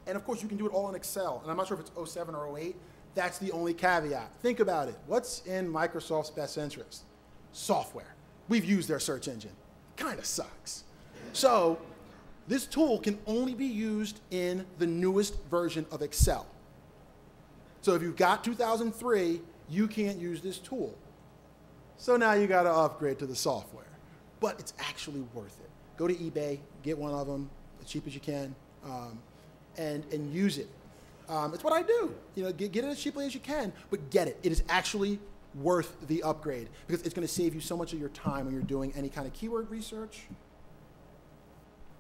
And of course, you can do it all in Excel. And I'm not sure if it's 07 or 08. That's the only caveat. Think about it. What's in Microsoft's best interest? Software. We've used their search engine. Kind of sucks. So this tool can only be used in the newest version of Excel. So if you've got 2003, you can't use this tool. So now you got to upgrade to the software. But it's actually worth it. Go to eBay, get one of them as cheap as you can, and use it. It's what I do. You know, get it as cheaply as you can, but get it. It is actually worth the upgrade because it's going to save you so much of your time when you're doing any kind of keyword research.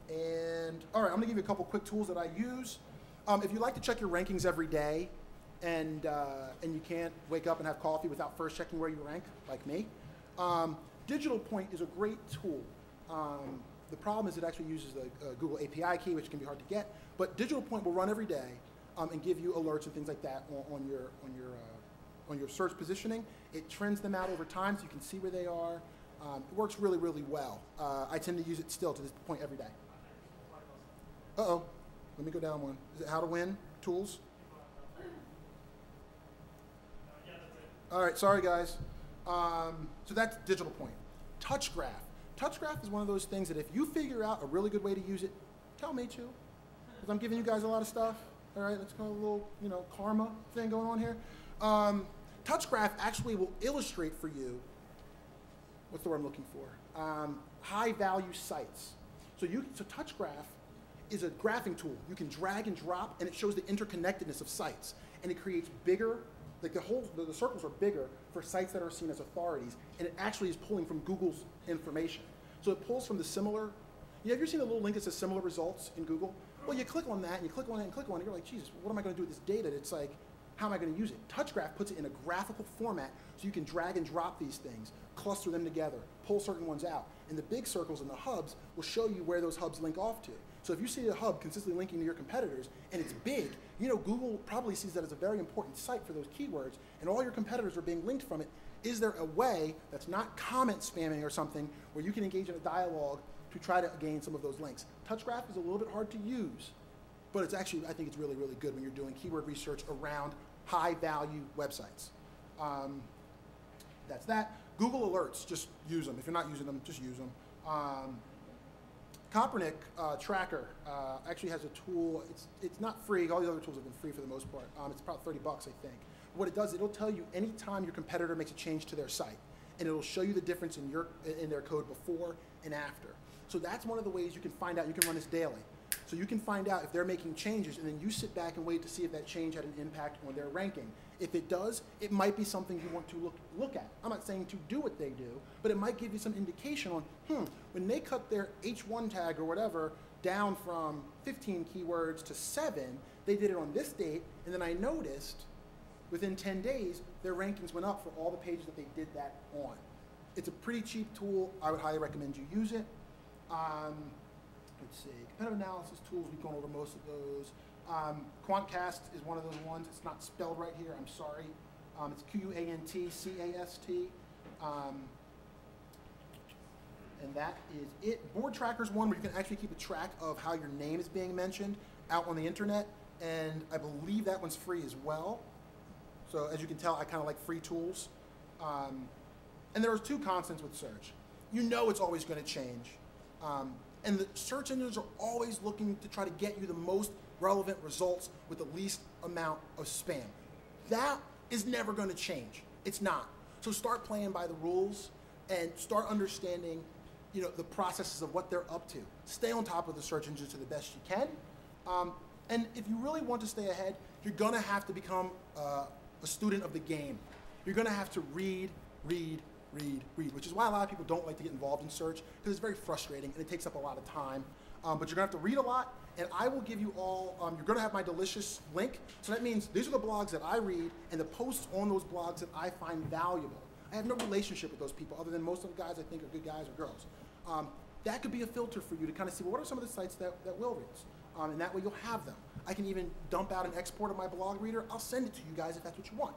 And all right, I'm going to give you a couple quick tools that I use. If you like to check your rankings every day, and you can't wake up and have coffee without first checking where you rank, like me, Digital Point is a great tool. The problem is it actually uses the Google API key, which can be hard to get, but Digital Point will run every day and give you alerts and things like that on your search positioning. It trends them out over time so you can see where they are. It works really, really well. I tend to use it still to this point every day. Uh-oh, let me go down one. Is it How to Win Tools? All right, sorry guys. So that's Digital Point. TouchGraph. TouchGraph is one of those things that if you figure out a really good way to use it, tell me too, because I'm giving you guys a lot of stuff. All right, let's go a little, karma thing going on here. TouchGraph actually will illustrate for you, what's the word I'm looking for? High value sites. So TouchGraph is a graphing tool. You can drag and drop, and it shows the interconnectedness of sites, and it creates bigger. Like the circles are bigger for sites that are seen as authorities, and it actually is pulling from Google's information. So it pulls from the similar. You ever seen a little link that says similar results in Google? Well, you click on that, and you click on it, and click on it, and you're like, Jesus, what am I going to do with this data? It's like, how am I going to use it? TouchGraph puts it in a graphical format so you can drag and drop these things, cluster them together, pull certain ones out. And the big circles and the hubs will show you where those hubs link off to. So if you see a hub consistently linking to your competitors and it's big, Google probably sees that as a very important site for those keywords, and all your competitors are being linked from it. Is there a way that's not comment spamming or something where you can engage in a dialogue to try to gain some of those links? TouchGraph is a little bit hard to use, but it's actually, I think it's really, really good when you're doing keyword research around high-value websites. That's that. Google Alerts, just use them. If you're not using them, just use them. Copernic Tracker actually has a tool. It's not free. All the other tools have been free for the most part. It's about $30, I think. What it does, it'll tell you anytime your competitor makes a change to their site, and it'll show you the difference in their code before and after. So that's one of the ways you can find out. You can run this daily. So you can find out if they're making changes, and then you sit back and wait to see if that change had an impact on their ranking. If it does, it might be something you want to look at. I'm not saying to do what they do, but it might give you some indication on, when they cut their H1 tag or whatever down from 15 keywords to 7, they did it on this date, and then I noticed within 10 days, their rankings went up for all the pages that they did that on. It's a pretty cheap tool. I would highly recommend you use it. Let's see, competitive analysis tools, we've gone over most of those. Quantcast is one of those ones. It's not spelled right here, I'm sorry. It's Quantcast. And that is it. Board Tracker's one where you can actually keep a track of how your name is being mentioned out on the internet. And I believe that one's free as well. So as you can tell, I kind of like free tools. And there are 2 constants with search. You know it's always going to change. And the search engines are always looking to try to get you the most relevant results with the least amount of spam. That is never going to change. It's not. So start playing by the rules and start understanding, the processes of what they're up to. Stay on top of the search engines to the best you can. And if you really want to stay ahead, you're going to have to become a student of the game. You're going to have to read, which is why a lot of people don't like to get involved in search, because it's very frustrating and it takes up a lot of time. But you're going to have to read a lot, and I will give you all, you're going to have my Delicious link. So that means these are the blogs that I read and the posts on those blogs that I find valuable. I have no relationship with those people other than most of the guys I think are good guys or girls. That could be a filter for you to kind of see, well, what are some of the sites that will read? And that way you'll have them. I can even dump out an export of my blog reader. I'll send it to you guys if that's what you want.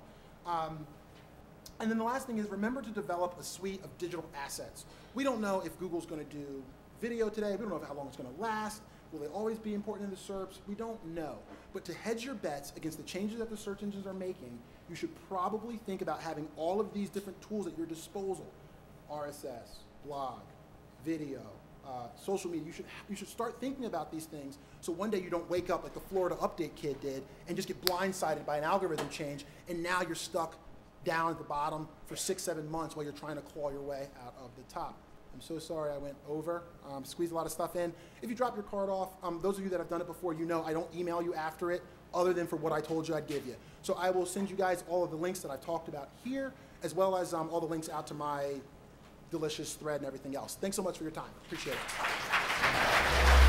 And then the last thing is, remember to develop a suite of digital assets. We don't know if Google's going to do video today. We don't know how long it's going to last. Will they always be important in the SERPs? We don't know. But to hedge your bets against the changes that the search engines are making, you should probably think about having all of these different tools at your disposal. RSS, blog, video, social media. You should start thinking about these things so one day you don't wake up like the Florida Update kid did and just get blindsided by an algorithm change, and now you're stuck down at the bottom for 6-7 months while you're trying to claw your way out of the top. I'm so sorry I went over, squeezed a lot of stuff in. If you drop your card off, those of you that have done it before, you know I don't email you after it other than for what I told you I'd give you. So I will send you guys all of the links that I've talked about here, as well as all the links out to my Delicious thread and everything else. Thanks so much for your time. Appreciate it.